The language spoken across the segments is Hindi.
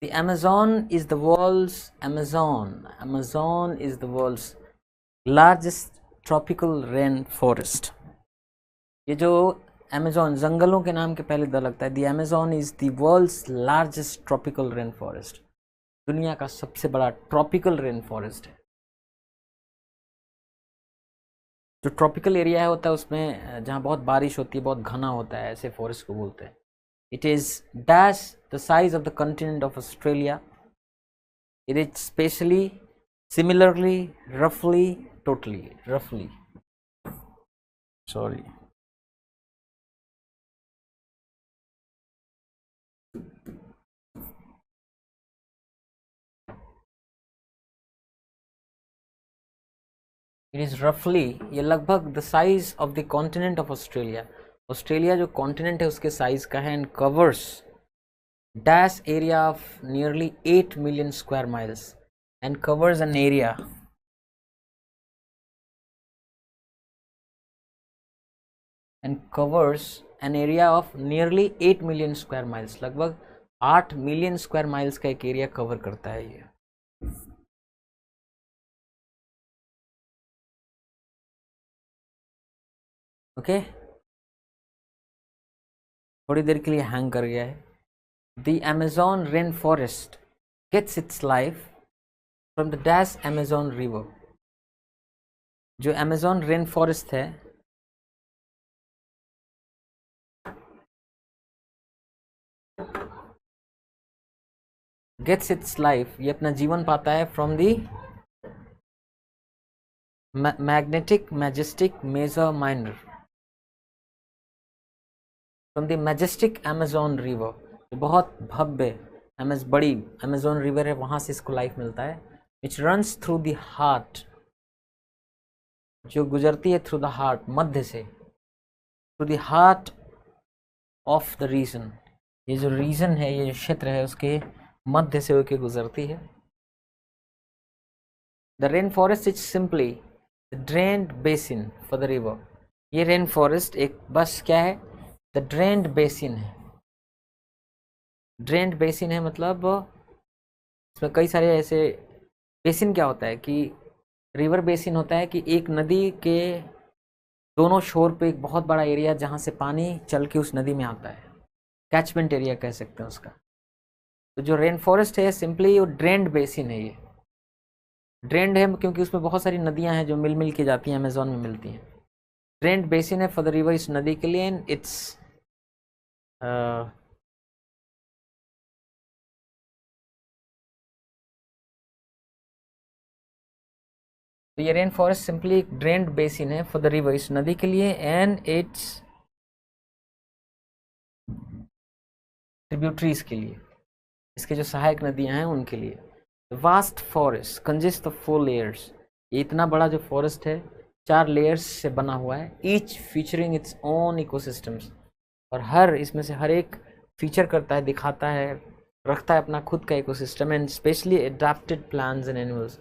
The Amazon is the world's Amazon is the world's largest tropical rain forest. ये जो Amazon जंगलों के नाम के पहले द लगता है. The Amazon is the world's largest tropical rain forest. दुनिया का सबसे बड़ा ट्रॉपिकल रेन फॉरेस्ट है. जो ट्रॉपिकल एरिया होता है उसमें जहाँ बहुत बारिश होती है, बहुत घना होता है, ऐसे फॉरेस्ट को बोलते हैं. It is dash the size of the continent of Australia. It is spatially, similarly, roughly. Sorry. It is roughly, ये लगभग the size of the continent of Australia. Australia जो कॉन्टिनेंट है उसके साइज का है. And covers dash area of nearly 8 million square miles. And covers an area of nearly 8 million square miles. लगभग 8 मिलियन स्क्वायर माइल्स का एक एरिया कवर करता है ये. ओके थोड़ी देर के लिए हैंग कर गया है. The Amazon rain forest gets its life from the dash Amazon river. जो Amazon रेन फॉरेस्ट है गेट्स इट्स लाइफ, ये अपना जीवन पाता है from the majestic major minor, from the majestic Amazon river. बहुत भव्य बड़ी Amazon रिवर है, वहां से इसको लाइफ मिलता है. Which runs through the heart, जो गुजरती है थ्रू द हार्ट, मध्य से, through the heart of the region. ये जो रीजन है, ये जो क्षेत्र है, उसके मध्य से होकर गुजरती है. The rain forest is simply drained basin for the river. ये रेन फॉरेस्ट एक बस क्या है, द ड्रेन्ड बेसिन है. ड्रेन्ड बेसिन है मतलब इसमें कई सारे ऐसे. बेसिन क्या होता है कि रिवर बेसिन होता है कि एक नदी के दोनों शोर पे एक बहुत बड़ा एरिया जहाँ से पानी चल के उस नदी में आता है. कैचमेंट एरिया कह सकते हैं उसका. तो जो रेन फॉरेस्ट है सिंपली वो ड्रेन्ड बेसिन है. ये ड्रेन्ड है क्योंकि उसमें बहुत सारी नदियाँ हैं जो मिल के जाती हैं, अमेजोन में मिलती हैं. ड्रेन्ड बेसिन है फॉर द रिवर, इस नदी के लिए. एंड इट्स तो ये रेन फॉरेस्ट सिंपली एक ड्रेन्ड बेसिन है फॉर द रिवर, इस नदी के लिए. एंड इट्स ट्रिब्यूटरीज के लिए, इसके जो सहायक नदियां हैं उनके लिए. Vast forest consist of 4 layers. ये इतना बड़ा जो फॉरेस्ट है 4 लेयर्स से बना हुआ है. Each featuring its own ecosystems. और हर इसमें से हर एक फीचर करता है, दिखाता है, रखता है अपना खुद का ecosystem. And specially adapted plants and animals.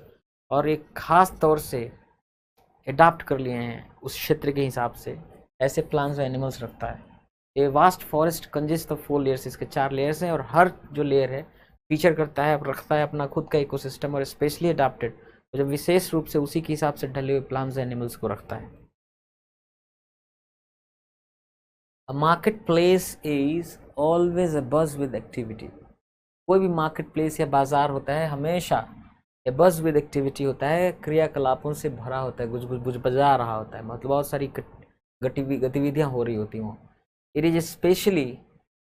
और एक खास तौर से एडाप्ट कर लिए हैं उस क्षेत्र के हिसाब से ऐसे प्लांट्स और एनिमल्स रखता है. ये vast forest consist of 4 layers. इसके 4 लेयर्स हैं और हर जो लेयर है फीचर करता है, रखता है अपना खुद का इकोसिस्टम. और स्पेशली एडाप्टेड, जो विशेष रूप से उसी के हिसाब से ढले हुए प्लांट्स एनिमल्स को रखता है. A market place is always a buzz with activity. कोई भी मार्केट प्लेस या बाजार होता है हमेशा ए बज़ विद एक्टिविटी होता है, क्रियाकलापों से भरा होता है, गुज बजा रहा होता है, मतलब बहुत सारी गतिविधियाँ हो रही होती हैं. It is especially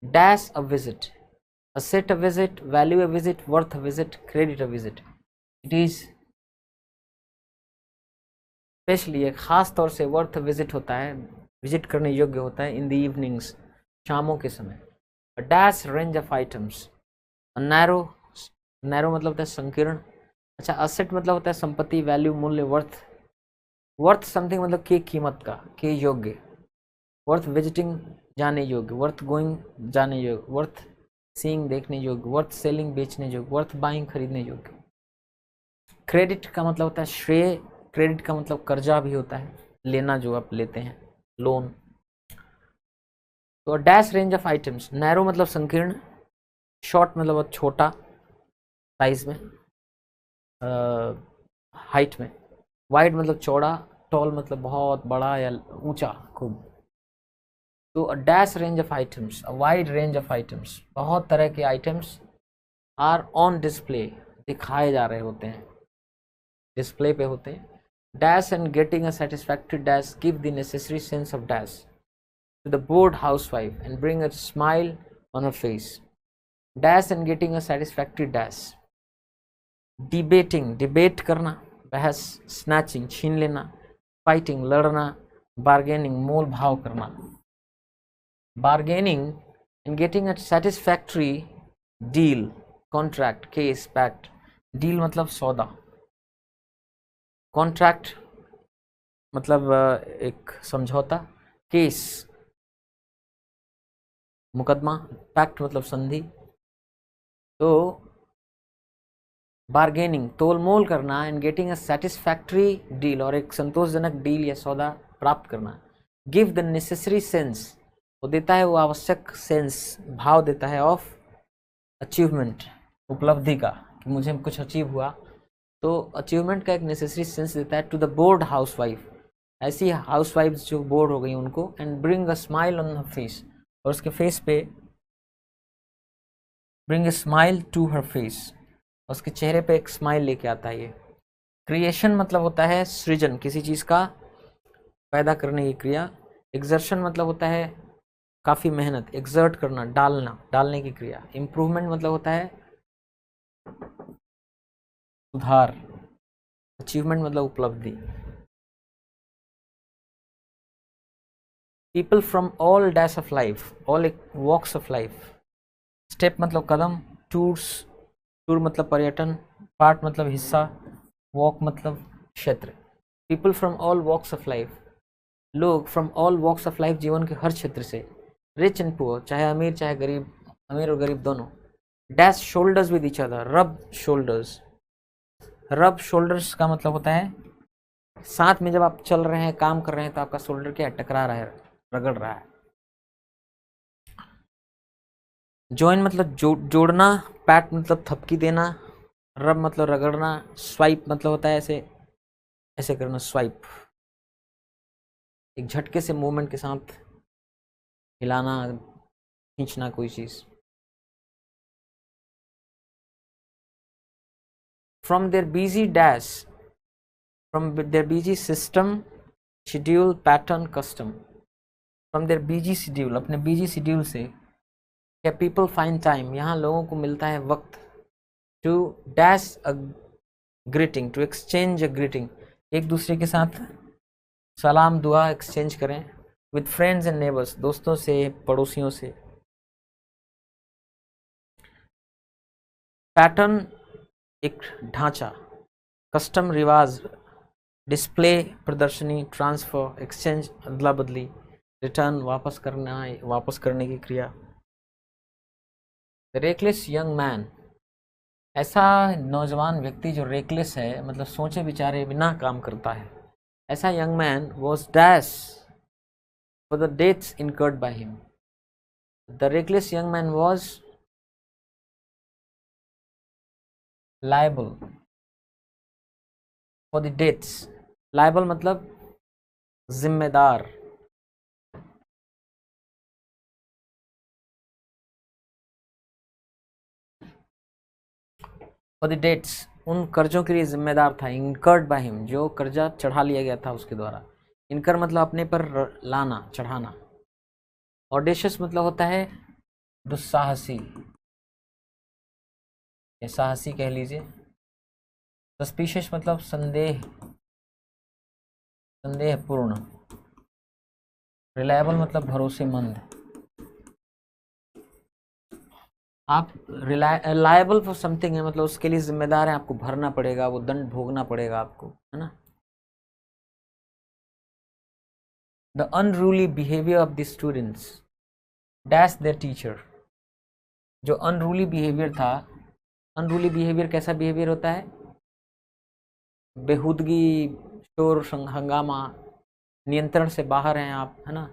dash a visit, asset a visit, value a visit, worth a visit, credit a visit. It is especially एक खास तौर से worth a visit होता है, विजिट करने योग्य होता है. in the evenings, शामों के समय. a dash range of items, a narrow मतलब होता है संकीर्ण. अच्छा, asset मतलब होता है संपत्ति, वैल्यू मूल्य, worth something मतलब के कीमत का, के योग्य. वर्थ विजिटिंग जाने योग्य, वर्थ गोइंग जाने योग्य, वर्थ सीइंग देखने योग्य, वर्थ सेलिंग बेचने योग्य, वर्थ बाइंग खरीदने योग्य. क्रेडिट का मतलब होता है श्रेय. क्रेडिट का मतलब कर्जा भी होता है, लेना जो आप लेते हैं, लोन. तो dash range of items. Narrow मतलब संकीर्ण, शॉर्ट मतलब छोटा, साइज में, हाइट में। वाइड मतलब चौड़ा, टॉल मतलब बहुत बड़ा या ऊंचा खूब। तो a dash range of items, a wide range of items, बहुत तरह के आइटम्स आर ऑन डिस्प्ले, दिखाए जा रहे होते हैं, डिस्प्ले पे होते हैं। Dash and getting a satisfactory dash give the necessary sense of dash to the bored housewife and bring a smile on her face. Dash and getting a satisfactory dash. Debating, debate करना, बहस, snatching, छीन लेना, fighting, लड़ना, bargaining, मोल भाव करना. Bargaining and getting a satisfactory deal, contract, case, pact. Deal मतलब सौदा. Contract मतलब एक समझौता. Case मुकदमा. पैक्ट मतलब संधि. तो बार्गेनिंग तोल मोल करना, and getting a satisfactory deal, और एक संतोषजनक डील या सौदा प्राप्त करना. गिव द नेसेसरी सेंस, वो देता है वो आवश्यक सेंस, भाव देता है, ऑफ अचीवमेंट, उपलब्धि का, कि मुझे कुछ अचीव हुआ. तो अचीवमेंट का एक नेसेसरी सेंस देता है टू द बोर्ड हाउसवाइफ, ऐसी हाउसवाइफ्स जो बोर्ड हो गई उनको. And bring a smile on her face, और उसके फेस पे, bring a smile to her face, उसके चेहरे पे एक स्माइल लेके आता है ये. क्रिएशन मतलब होता है सृजन, किसी चीज़ का पैदा करने की क्रिया. एक्सर्शन मतलब होता है काफ़ी मेहनत, एक्सर्ट करना, डालना, डालने की क्रिया. इम्प्रूवमेंट मतलब होता है सुधार. अचीवमेंट मतलब उपलब्धि. People from all dash of life, all walks of life. Step मतलब कदम. टूर्स, टूर मतलब पर्यटन. पार्ट मतलब हिस्सा. वॉक मतलब क्षेत्र. People from all walks of life, लोग from all walks of life, जीवन के हर क्षेत्र से. रिच एंड पुअर, चाहे अमीर चाहे गरीब, अमीर और गरीब दोनों. Dash shoulders with each other, रब शोल्डर्स. रब शोल्डर्स का मतलब होता है साथ में जब आप चल रहे हैं, काम कर रहे हैं, तो आपका शोल्डर क्या टकरा रहा है, रगड़ रहा है. जॉइन मतलब जोड़ना. पैट मतलब थपकी देना. रब मतलब रगड़ना. स्वाइप मतलब होता है ऐसे ऐसे करना, स्वाइप, एक झटके से मूवमेंट के साथ हिलाना, खींचना कोई चीज. From their busy dash, from their busy system, schedule, pattern, custom. From their busy schedule, अपने बिजी शेड्यूल से. क्या पीपल फाइंड टाइम, यहाँ लोगों को मिलता है वक्त. To dash a greeting, to exchange a greeting, एक दूसरे के साथ सलाम दुआ एक्सचेंज करें. विद फ्रेंड्स एंड नेबर्स, दोस्तों से, पड़ोसियों से. पैटर्न एक ढांचा. कस्टम रिवाज. डिस्प्ले प्रदर्शनी. ट्रांसफर एक्सचेंज अदला बदली. रिटर्न वापस करना, वापस करने की क्रिया. रेकलेस यंग मैन, ऐसा नौजवान व्यक्ति जो रेकलेस है, मतलब सोचे विचारे बिना काम करता है. ऐसा young man was dash for the debts incurred by him. The reckless young man was liable for the debts. Liable मतलब जिम्मेदार. फॉर द डेट्स, उन कर्जों के लिए जिम्मेदार था. इनकर्ड बाय हिम, जो कर्जा चढ़ा लिया गया था उसके द्वारा. इनकर मतलब अपने पर लाना, चढ़ाना. ऑडेशियस मतलब होता है दुस्साहसी या साहसी कह लीजिए. सस्पिशियस मतलब संदेह, संदेहपूर्ण. रिलायबल मतलब भरोसेमंद. आप लायबल फॉर समथिंग है, मतलब उसके लिए जिम्मेदार है, आपको भरना पड़ेगा, वो दंड भोगना पड़ेगा आपको, है ना. The unruly behaviour of the students dash there teacher. जो अनरूली बिहेवियर था, अनरूली बिहेवियर कैसा बिहेवियर होता है, बेहूदगी, शोर हंगामा, नियंत्रण से बाहर हैं आप, है ना,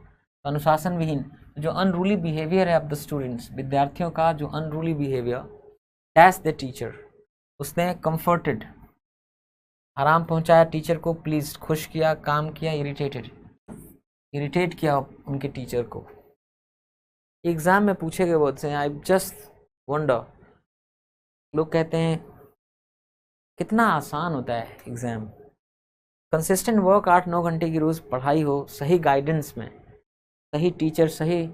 अनुशासन विहीन. जो अनरूली बिहेवियर है ऑफ द स्टूडेंट्स, विद्यार्थियों का जो unruly behaviour, dash the teacher, उसने कंफर्टेड, आराम पहुंचाया टीचर को, प्लीज खुश किया, काम किया, इरिटेटेड, इरिटेट किया उनके टीचर को। एग्जाम में पूछे गए वर्ड्स हैं। आई जस्ट वंडर, लोग कहते हैं कितना आसान होता है एग्जाम। कंसिस्टेंट वर्क, 8-9 घंटे की रोज पढ़ाई हो, सही गाइडेंस में, सही टीचर, सही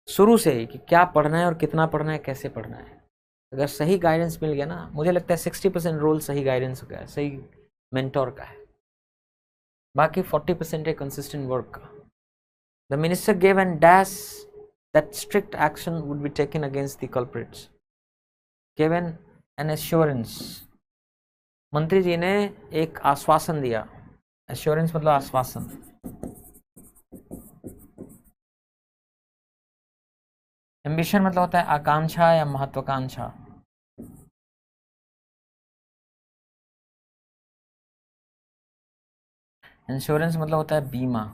शुरू से ही कि क्या पढ़ना है और कितना पढ़ना है, कैसे पढ़ना है। अगर सही गाइडेंस मिल गया ना, मुझे लगता है 60% रोल सही गाइडेंस का है, सही मेंटोर का है, बाकी 40% है कंसिस्टेंट वर्क का। The minister gave an dash that strict action would be taken against the culprits, given an assurance, मंत्री जी ने एक आश्वासन दिया। एश्योरेंस मतलब आश्वासन। एम्बिशन मतलब होता है आकांक्षा या महत्वाकांक्षा। इंश्योरेंस मतलब होता है बीमा।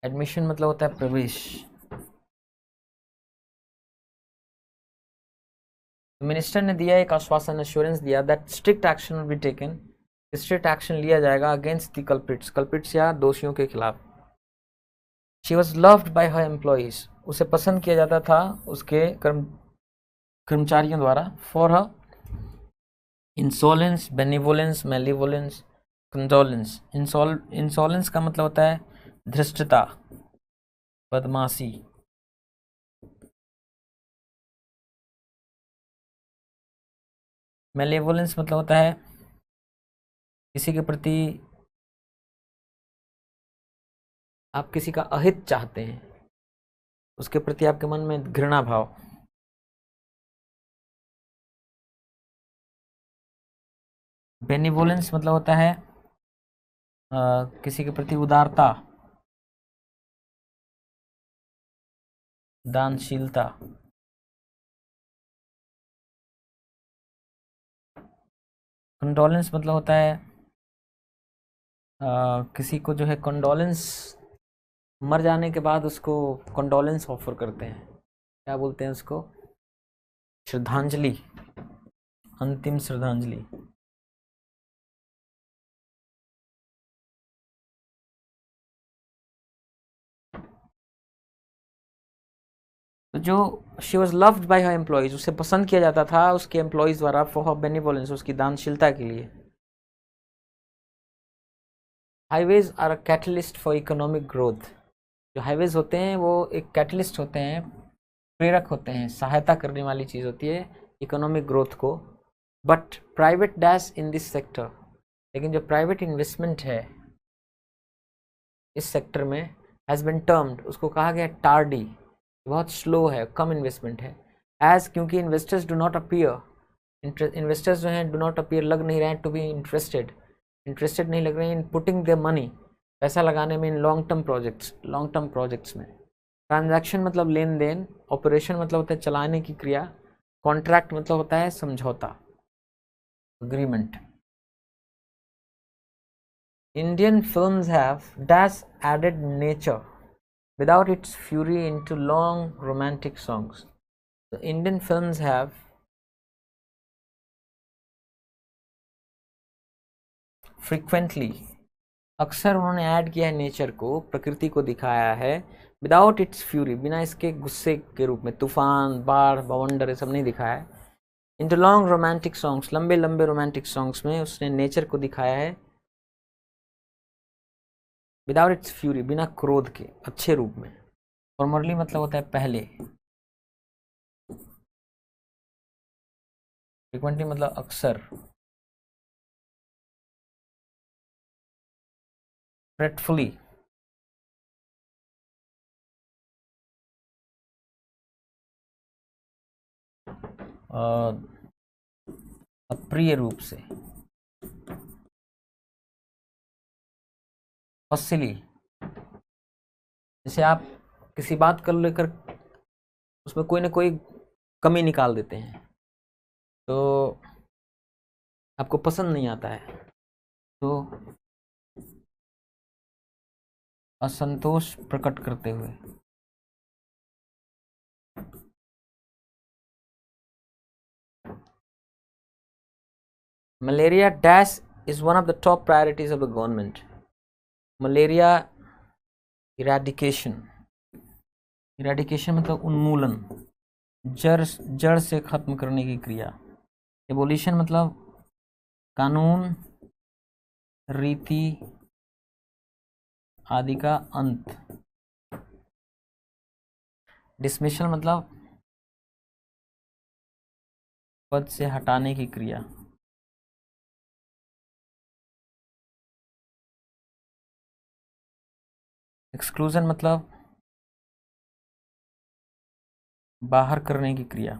एडमिशन मतलब होता है प्रवेश। मिनिस्टर ने दिया एक आश्वासन, एश्योरेंस दिया that strict action will be taken, strict action लिया जाएगा अगेंस्ट द कल्प्रिट्स, कल्प्रिट्स या दोषियों के खिलाफ। She was loved by her employees, उसे पसंद किया जाता था उसके कर्मचारियों द्वारा। For her insolence, benevolence, malevolence, condolence. Insolence का मतलब होता है धृष्टता, बदमाशी। मेलेवोलेंस मतलब होता है किसी के प्रति आप किसी का अहित चाहते हैं, उसके प्रति आपके मन में घृणा भाव। बेनिवोलेंस मतलब होता है किसी के प्रति उदारता, दानशीलता। कंडोलेंस मतलब होता है किसी को जो है कंडोलेंस, मर जाने के बाद उसको कंडोलेंस ऑफर करते हैं, क्या बोलते हैं उसको, श्रद्धांजलि, अंतिम श्रद्धांजलि। तो जो she was loved by her employees, उसे पसंद किया जाता था उसके एम्प्लॉइज द्वारा, फॉर हर बेनिवोलेंस, उसकी दानशीलता के लिए। Highways are a catalyst for economic growth, जो हाईवेज होते हैं वो एक कैटलिस्ट होते हैं, प्रेरक होते हैं, सहायता करने वाली चीज़ होती है इकोनॉमिक ग्रोथ को। But private dash in this sector, लेकिन जो प्राइवेट इन्वेस्टमेंट है इस सेक्टर में, हैज़ बिन टर्म्ड, उसको कहा गया टार्डी, बहुत स्लो है, कम इन्वेस्टमेंट है। एज, क्योंकि investors do not appear, investors जो हैं डू नॉट अपीयर, लग नहीं रहे हैं, टू बी इंटरेस्टेड, इंटरेस्टेड नहीं लग रहे हैं इन पुटिंग द मनी, पैसा लगाने में, इन लॉन्ग टर्म प्रोजेक्ट्स में। ट्रांजैक्शन मतलब लेन देन, ऑपरेशन मतलब होता है चलाने की क्रिया, कॉन्ट्रैक्ट मतलब होता है समझौता, agreement. Indian films have dash added nature without its fury into long romantic songs. The Indian films have frequently, अक्सर उन्होंने ऐड किया है नेचर को, प्रकृति को दिखाया है, विदाउट इट्स फ्यूरी, बिना इसके गुस्से के रूप में, तूफान, बाढ़, बवंडर, ये सब नहीं दिखाया है। इंटू लॉन्ग रोमांटिक सॉन्ग्स, लंबे लंबे रोमांटिक सॉन्ग्स में उसने नेचर को दिखाया है, विदाउट इट्स फ्यूरी, बिना क्रोध के, अच्छे रूप में। फॉर्मरली मतलब होता है पहले, फ्रिक्वेंटली मतलब अक्सर, फ्रेटफुली, अप्रिय रूप से, फसिली, जैसे आप किसी बात कर लेकर उसमें कोई ना कोई कमी निकाल देते हैं तो आपको पसंद नहीं आता है, तो असंतोष प्रकट करते हुए। Malaria dash is one of the top priorities of the government. Malaria eradication, eradication मतलब उन्मूलन, जड़ से खत्म करने की क्रिया। एबोलिशन मतलब कानून, रीति आदि का अंत। डिसमिसल मतलब पद से हटाने की क्रिया। एक्सक्लूजन मतलब बाहर करने की क्रिया।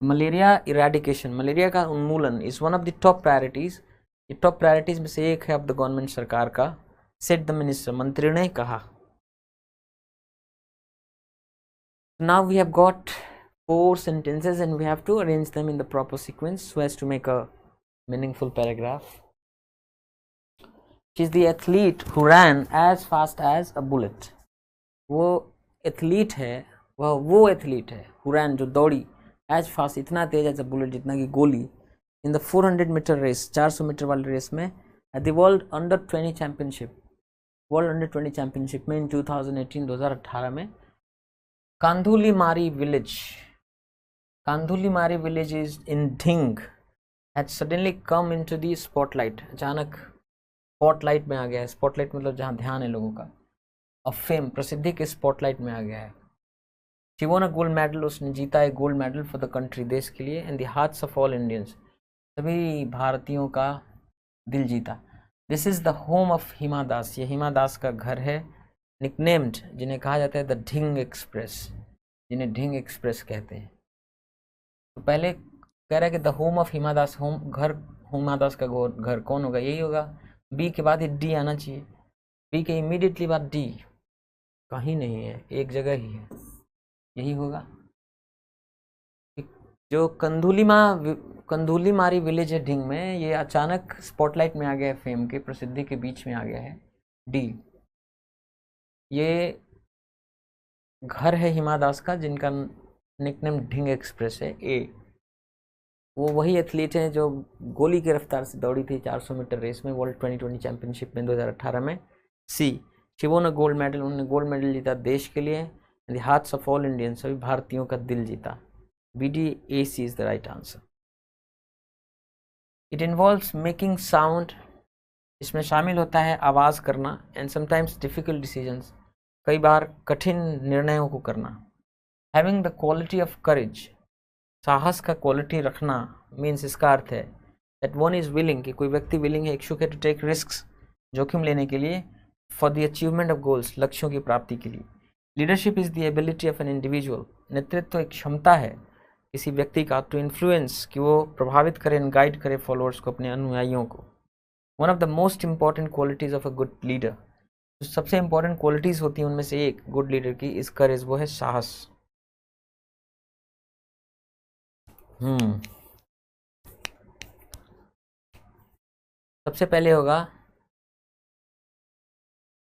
मलेरिया इरेडिकेशन, मलेरिया का उन्मूलन is one of the top priorities, ये टॉप प्रायोरिटीज में से एक है अब द गवर्नमेंट, सरकार का। सेट द मिनिस्टर, मंत्री ने कहा। Now we have got 4 sentences and we have to arrange them in the proper sequence so as to make a meaningful paragraph. She is the athlete who ran as fast as a bullet. वो एथलीट है, वो एथलीट है who ran, जो दौड़ी, as fast, इतना तेज एज अ बुलेट, जितना की गोली, in the 400 meter race, 400 meter वाली रेस में, at the world under 20 championship, world under 20 championship में इन 2018, 2018 में। Kandhulimari village, Kandhulimari village is in Dhing, had suddenly come into the spotlight, अचानक स्पॉटलाइट में आ गया है। स्पॉटलाइट मतलब जहाँ ध्यान है लोगों का, ऑफ फेम, प्रसिद्धि के स्पॉटलाइट में आ गया है। She won a gold medal, उसने जीता है gold medal for the country, देश के लिए, and the hearts of all Indians, सभी भारतीयों का दिल जीता। This is the home of Hima Das, ये हिमा दास का घर है। निकनेम्ड, जिन्हें कहा जाता है द ढिंग एक्सप्रेस, जिन्हें ढिंग एक्सप्रेस कहते हैं। तो पहले कह रहा है कि the home of Hima Das, home घर, हिमा दास का घर कौन होगा, यही होगा। बी के बाद ही डी आना चाहिए, बी के इमीडिएटली बाद डी कहीं नहीं है, एक जगह ही है, यही होगा। जो कंधुलीमारी विलेज है ढिंग में, ये अचानक स्पॉटलाइट में आ गया है, फेम के, प्रसिद्धि के बीच में आ गया है, डी। ये घर है हिमा दास का, जिनका निकनेम ढिंग एक्सप्रेस है, ए। वो वही एथलीट हैं जो गोली की रफ्तार से दौड़ी थी 400 मीटर रेस में वर्ल्ड 2020 चैंपियनशिप में 2018 में। सी, शी वोन अ गोल्ड मेडल, उन्होंने गोल्ड मेडल जीता देश के लिए, and the hearts of all Indians, सभी भारतीयों का दिल जीता। BDAC is the right answer. It involves making sound, इसमें शामिल होता है आवाज़ करना, and sometimes difficult decisions, कई बार कठिन निर्णयों को करना। Having the quality of courage, साहस का क्वालिटी रखना, मीन्स इसका अर्थ है that one is willing, कि कोई व्यक्ति willing है, इच्छुक है, to take risks, जोखिम लेने के लिए, for the achievement of goals, लक्ष्यों की प्राप्ति के लिए। Leadership is the ability of an individual, नेतृत्व एक क्षमता है किसी व्यक्ति का, टू इन्फ्लुएंस, कि वो प्रभावित करे, गाइड करे फॉलोअर्स को, अपने अनुयायियों को। One of the most important qualities of a good leader, जो सबसे इंपॉर्टेंट क्वालिटीज होती हैं उनमें से एक गुड लीडर की, इज करेज, वो है साहस। सबसे पहले होगा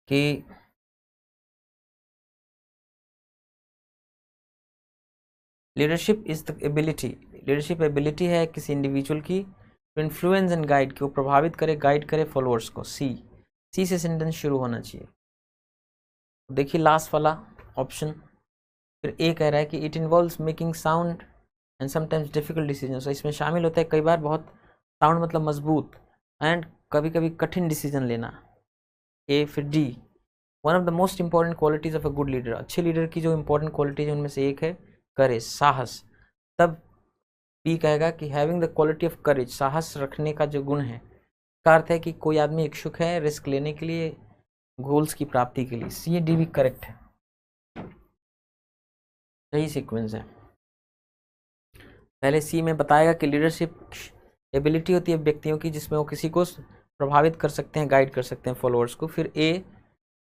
कि leadership is the ability, leadership ability है किसी इंडिविजुअल की, टू इन्फ्लुएंस एंड गाइड, कि वो प्रभावित करे, गाइड करे फॉलोअर्स को। सी से सेंटेंस शुरू होना चाहिए। देखिए लास्ट वाला ऑप्शन, फिर ए कह रहा है कि it involves making sound and sometimes difficult decision, इसमें शामिल होता है कई बार बहुत, साउंड मतलब मजबूत, एंड कभी कभी कठिन डिसीजन लेना। ए, फिर D, one of the most important qualities of a good leader, अच्छे लीडर की जो इंपॉर्टेंट क्वालिटीज है उनमें से एक है करेज, साहस। तब बी कहेगा कि हैविंग द क्वालिटी ऑफ करेज, साहस रखने का जो गुण है, का अर्थ है कि कोई आदमी इच्छुक है रिस्क लेने के लिए, गोल्स की प्राप्ति के लिए। सी, डी भी करेक्ट है, सही सीक्वेंस है। पहले सी में बताएगा कि लीडरशिप एबिलिटी होती है व्यक्तियों की जिसमें वो किसी को प्रभावित कर सकते हैं, गाइड कर सकते हैं फॉलोअर्स को। फिर ए,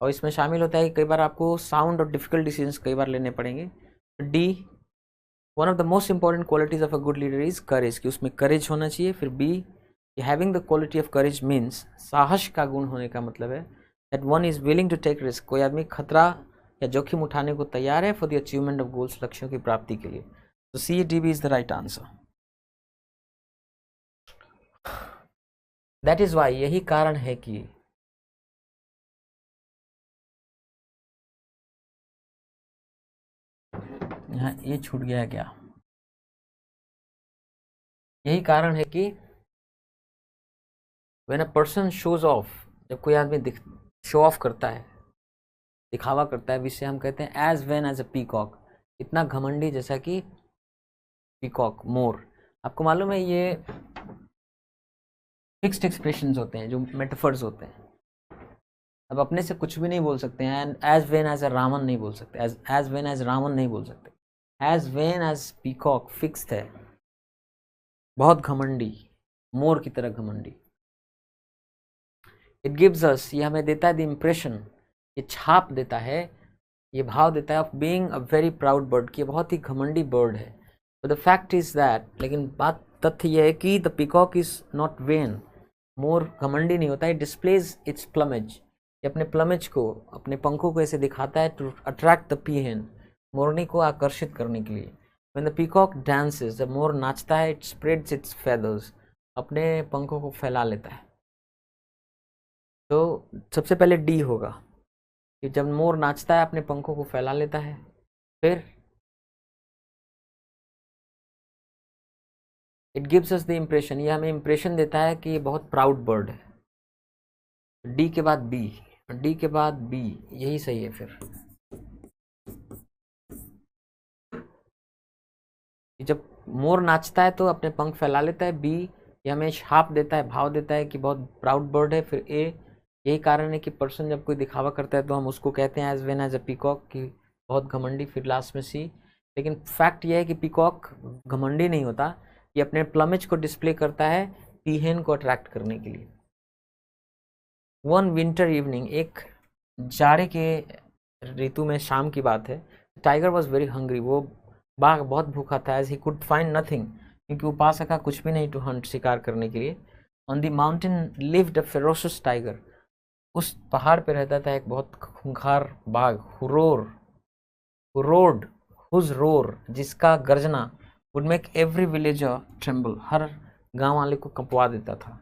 और इसमें शामिल होता है कि कई बार आपको साउंड और डिफिकल्ट डिसीजंस कई बार लेने पड़ेंगे। D, one of the most important qualities of a good leader is courage, कि उसमें करेज होना चाहिए। फिर B, having the quality of courage means, साहस का गुण होने का मतलब है that one is willing to take risk, कोई आदमी खतरा या जोखिम उठाने को तैयार है for the achievement of goals, लक्ष्यों की प्राप्ति के लिए। तो C D B is the right answer. That is why, यही कारण है कि यहाँ ये छूट गया क्या, यही कारण है कि when a person shows of, जब कोई आदमी शो ऑफ करता है, दिखावा करता है, जिसे हम कहते हैं as vain as a peacock, इतना घमंडी जैसा कि पीकॉक, मोर। आपको मालूम है ये फिक्स्ड एक्सप्रेशंस होते हैं, जो मेटाफर्स होते हैं। अब अपने से कुछ भी नहीं बोल सकते हैं, एज वेन एज अ रामन नहीं बोल सकते, एज वेन एज रामन नहीं बोल सकते, as vain as peacock fixed है, बहुत घमंडी, मोर की तरह घमंडी। इट गिव्स अस, ये हमें देता है द इम्प्रेशन, ये छाप देता है, ये भाव देता है of being a very proud bird, कि बहुत ही घमंडी बर्ड है। द फैक्ट इज दैट, लेकिन बात तथ्य यह है कि the peacock is not vain, मोर घमंडी नहीं होता है, डिस्प्लेज इट्स प्लमेज, ये अपने प्लमेज को, अपने पंखों को ऐसे दिखाता है टू अट्रैक्ट द पीहेन, मोरनी को आकर्षित करने के लिए। व्हेन द पीकॉक डांसेस, जब मोर नाचता है, इट स्प्रेड्स इट्स फेदर्स, अपने पंखों को फैला लेता है। तो सबसे पहले डी होगा कि जब मोर नाचता है अपने पंखों को फैला लेता है। फिर it gives us the impression, ये हमें इम्प्रेशन देता है कि ये बहुत प्राउड बर्ड है। डी के बाद बी, डी के बाद बी, यही सही है। फिर जब मोर नाचता है तो अपने पंख फैला लेता है। बी, ये हमें छाप देता है, भाव देता है कि बहुत प्राउड बर्ड है। फिर ए, यही कारण है कि पर्सन जब कोई दिखावा करता है तो हम उसको कहते हैं as vain as a peacock, की बहुत घमंडी। फिर लास्ट में सी, लेकिन फैक्ट यह है कि पीकॉक घमंडी नहीं होता, ये अपने प्लमेज को डिस्प्ले करता है पीहेन को अट्रैक्ट करने के लिए। वन विंटर इवनिंग, एक जाड़े के ऋतु में शाम की बात है। टाइगर वॉज वेरी हंग्री, वो बाघ बहुत भूखा था। As he could find nothing, क्योंकि वो पा सका कुछ भी नहीं टू हंट, शिकार करने के लिए। On the mountain lived a ferocious tiger, उस पहाड़ पे रहता था एक बहुत खूंखार बाघ। हुरोड हुज रोर, जिसका गर्जना would make every villager tremble, हर गांव वाले को कंपवा देता था।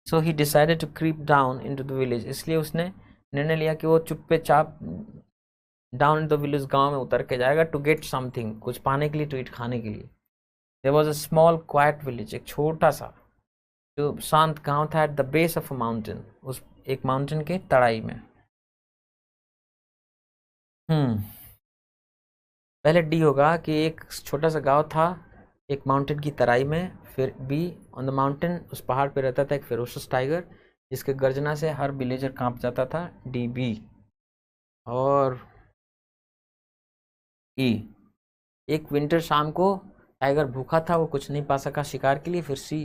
So he decided to creep down into the village, इसलिए उसने निर्णय लिया कि वो चुप्पे चाप डाउन इन द विलेज, गांव में उतर के जाएगा, टू गेट समथिंग, कुछ पाने के लिए, टू ईट, खाने के लिए। There was a small quiet village, एक छोटा सा जो शांत गांव था, at the base of a mountain, उस एक माउंटेन के तराई में। पहले डी होगा कि एक छोटा सा गांव था एक माउंटेन की तराई में। फिर बी, ऑन द माउंटेन, उस पहाड़ पे रहता था एक फेरोशियस टाइगर, जिसके गर्जना से हर विलेजर कांप जाता था। D B. और ई, एक विंटर शाम को टाइगर भूखा था, वो कुछ नहीं पा सका शिकार के लिए। फिर सी,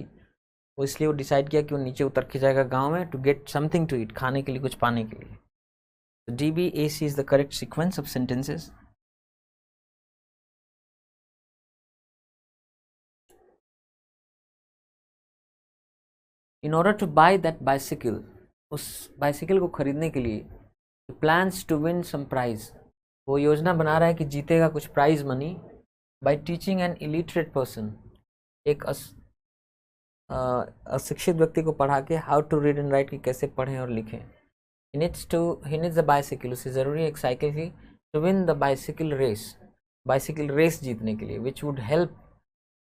वो इसलिए वो डिसाइड किया कि वो नीचे उतर के जाएगा गांव में, to get something to eat, खाने के लिए, कुछ पाने के लिए। तो D B A C is the correct sequence of sentences. In order to buy that bicycle, उस बाइसिकल को खरीदने के लिए, plans to win some prize, वो योजना बना रहा है कि जीतेगा कुछ prize money, by teaching an illiterate person, एक अशिक्षित व्यक्ति को पढ़ा के, how to read and right, कि कैसे पढ़ें और लिखें। ही नीड्स द बाइसिकल, उसे ज़रूरी है एक साइकिल की, to win the bicycle race, bicycle race जीतने के लिए, which would help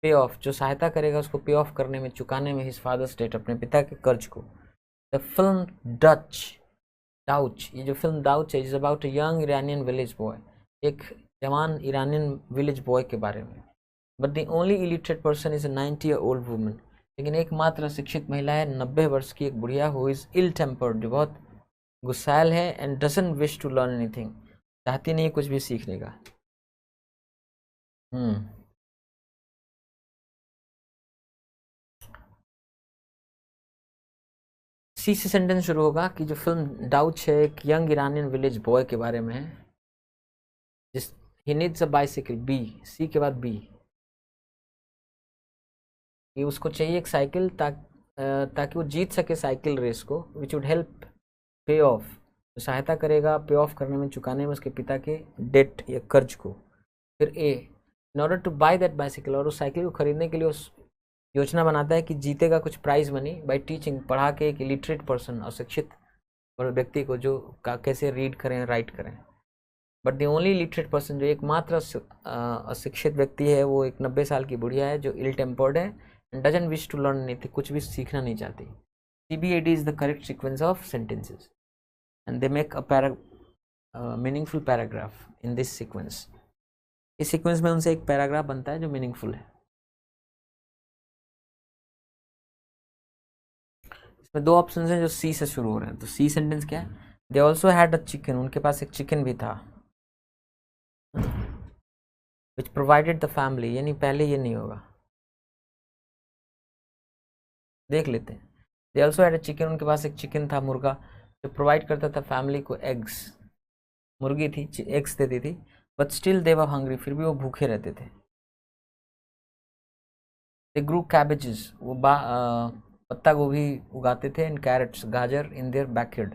pay off, जो सहायता करेगा उसको पे ऑफ करने में, चुकाने में, हिज फादर्स डेट, अपने पिता के कर्ज को। द फिल्म डाउच, ये जो फिल्म डाउच है, is about a young Iranian village boy, एक जवान ईरानियन विलेज बॉय के बारे में। But the only illiterate person is a 90-year old woman, लेकिन एकमात्र शिक्षित महिला है 90 वर्ष की एक बुढ़िया, हु इज इल टेम्पर्ड, जो बहुत गुस्सैल है, and doesn't wish to learn anything, चाहती नहीं कुछ भी सीखने का। सी से सेंटेंस शुरू होगा कि जो फिल्म डाउच है एक यंग ईरानियन विलेज बॉय के बारे में है, जिस he needs a bicycle, B, C के बाद बी, कि उसको चाहिए एक साइकिल ताकि वो जीत सके साइकिल रेस को, विच वुड हेल्प पे ऑफ, तो सहायता करेगा पे ऑफ करने में, चुकाने में उसके पिता के डेट या कर्ज को। फिर A, in order to buy that bicycle, और उस साइकिल को खरीदने के लिए उस योजना बनाता है कि जीतेगा कुछ प्राइज मनी बाय टीचिंग, पढ़ा के एक इलिटरेट पर्सन, अशिक्षित और व्यक्ति को जो कैसे रीड करें राइट करें। But the only literate person, जो एकमात्र अशिक्षित व्यक्ति है, वो एक 90 साल की बुढ़िया है जो इल टेम्पर्ड है and doesn't wish to learn anything, कुछ भी सीखना नहीं चाहती। CBAD is the correct sequence of sentences and they make a meaningful paragraph in this sequence. इस सीक्वेंस में उनसे एक पैराग्राफ बनता है जो मीनिंगफुल है। इसमें दो ऑप्शन हैं जो सी से शुरू हो रहे हैं। तो सी सेंटेंस क्या है? दे ऑल्सो हैड अ चिकन, उनके पास एक चिकन भी था, विच प्रोवाइडेड द फैमिली, यानी पहले ये नहीं होगा, देख लेते हैं। दे ऑल्सो हैड अ चिकन, उनके पास एक चिकन था, मुर्गा, जो प्रोवाइड करता था फैमिली को एग्स, मुर्गी थी, एग्स देती थी। But still they were hungry, फिर भी वो भूखे रहते थे। दे ग्रू कैबेजेस, वो पत्ता गोभी उगाते थे, एंड कैरेट्स, गाजर, इन देयर बैकयार्ड,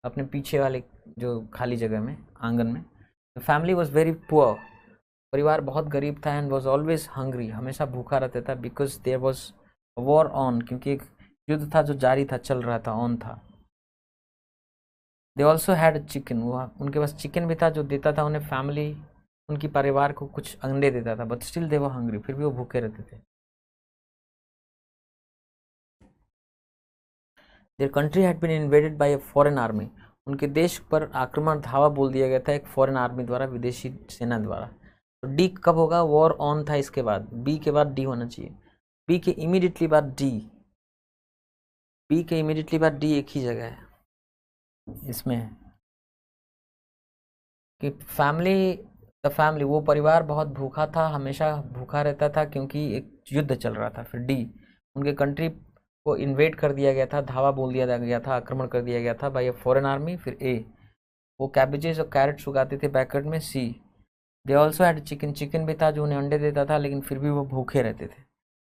अपने पीछे वाले जो खाली जगह में, आंगन में। The family was very poor, परिवार बहुत गरीब था, एंड वॉज ऑलवेज हंग्री, हमेशा भूखा रहता था, because there was war on, क्योंकि एक युद्ध था जो जारी था, चल रहा था, ऑन था। दे ऑल्सो हैड चिकन, वो उनके पास चिकन भी था जो देता था उन्हें फैमिली, उनकी परिवार को कुछ अंडे देता था। But still they were hungry, फिर भी वो भूखे रहते थे। Their country had been invaded by a foreign army, उनके देश पर आक्रमण, धावा बोल दिया गया था एक फॉरेन आर्मी द्वारा, विदेशी सेना द्वारा। तो डी कब होगा? वॉर ऑन था इसके बाद, बी के बाद डी होना चाहिए, बी के इमीडिएटली बाद डी, बी के इमीडिएटली बाद डी एक ही जगह है इसमें है कि फैमिली, द फैमिली, वो परिवार बहुत भूखा था, हमेशा भूखा रहता था क्योंकि एक युद्ध चल रहा था। फिर डी, उनके कंट्री को इन्वेड कर दिया गया था, धावा बोल दिया गया था, आक्रमण कर दिया गया था बाय अ फॉरेन आर्मी। फिर ए, वो कैबेजेस और कैरेट्स उगाते थे बैकयार्ड में। C, they also had chicken, chicken भी था जो उन्हें अंडे देता था, लेकिन फिर भी वो भूखे रहते थे।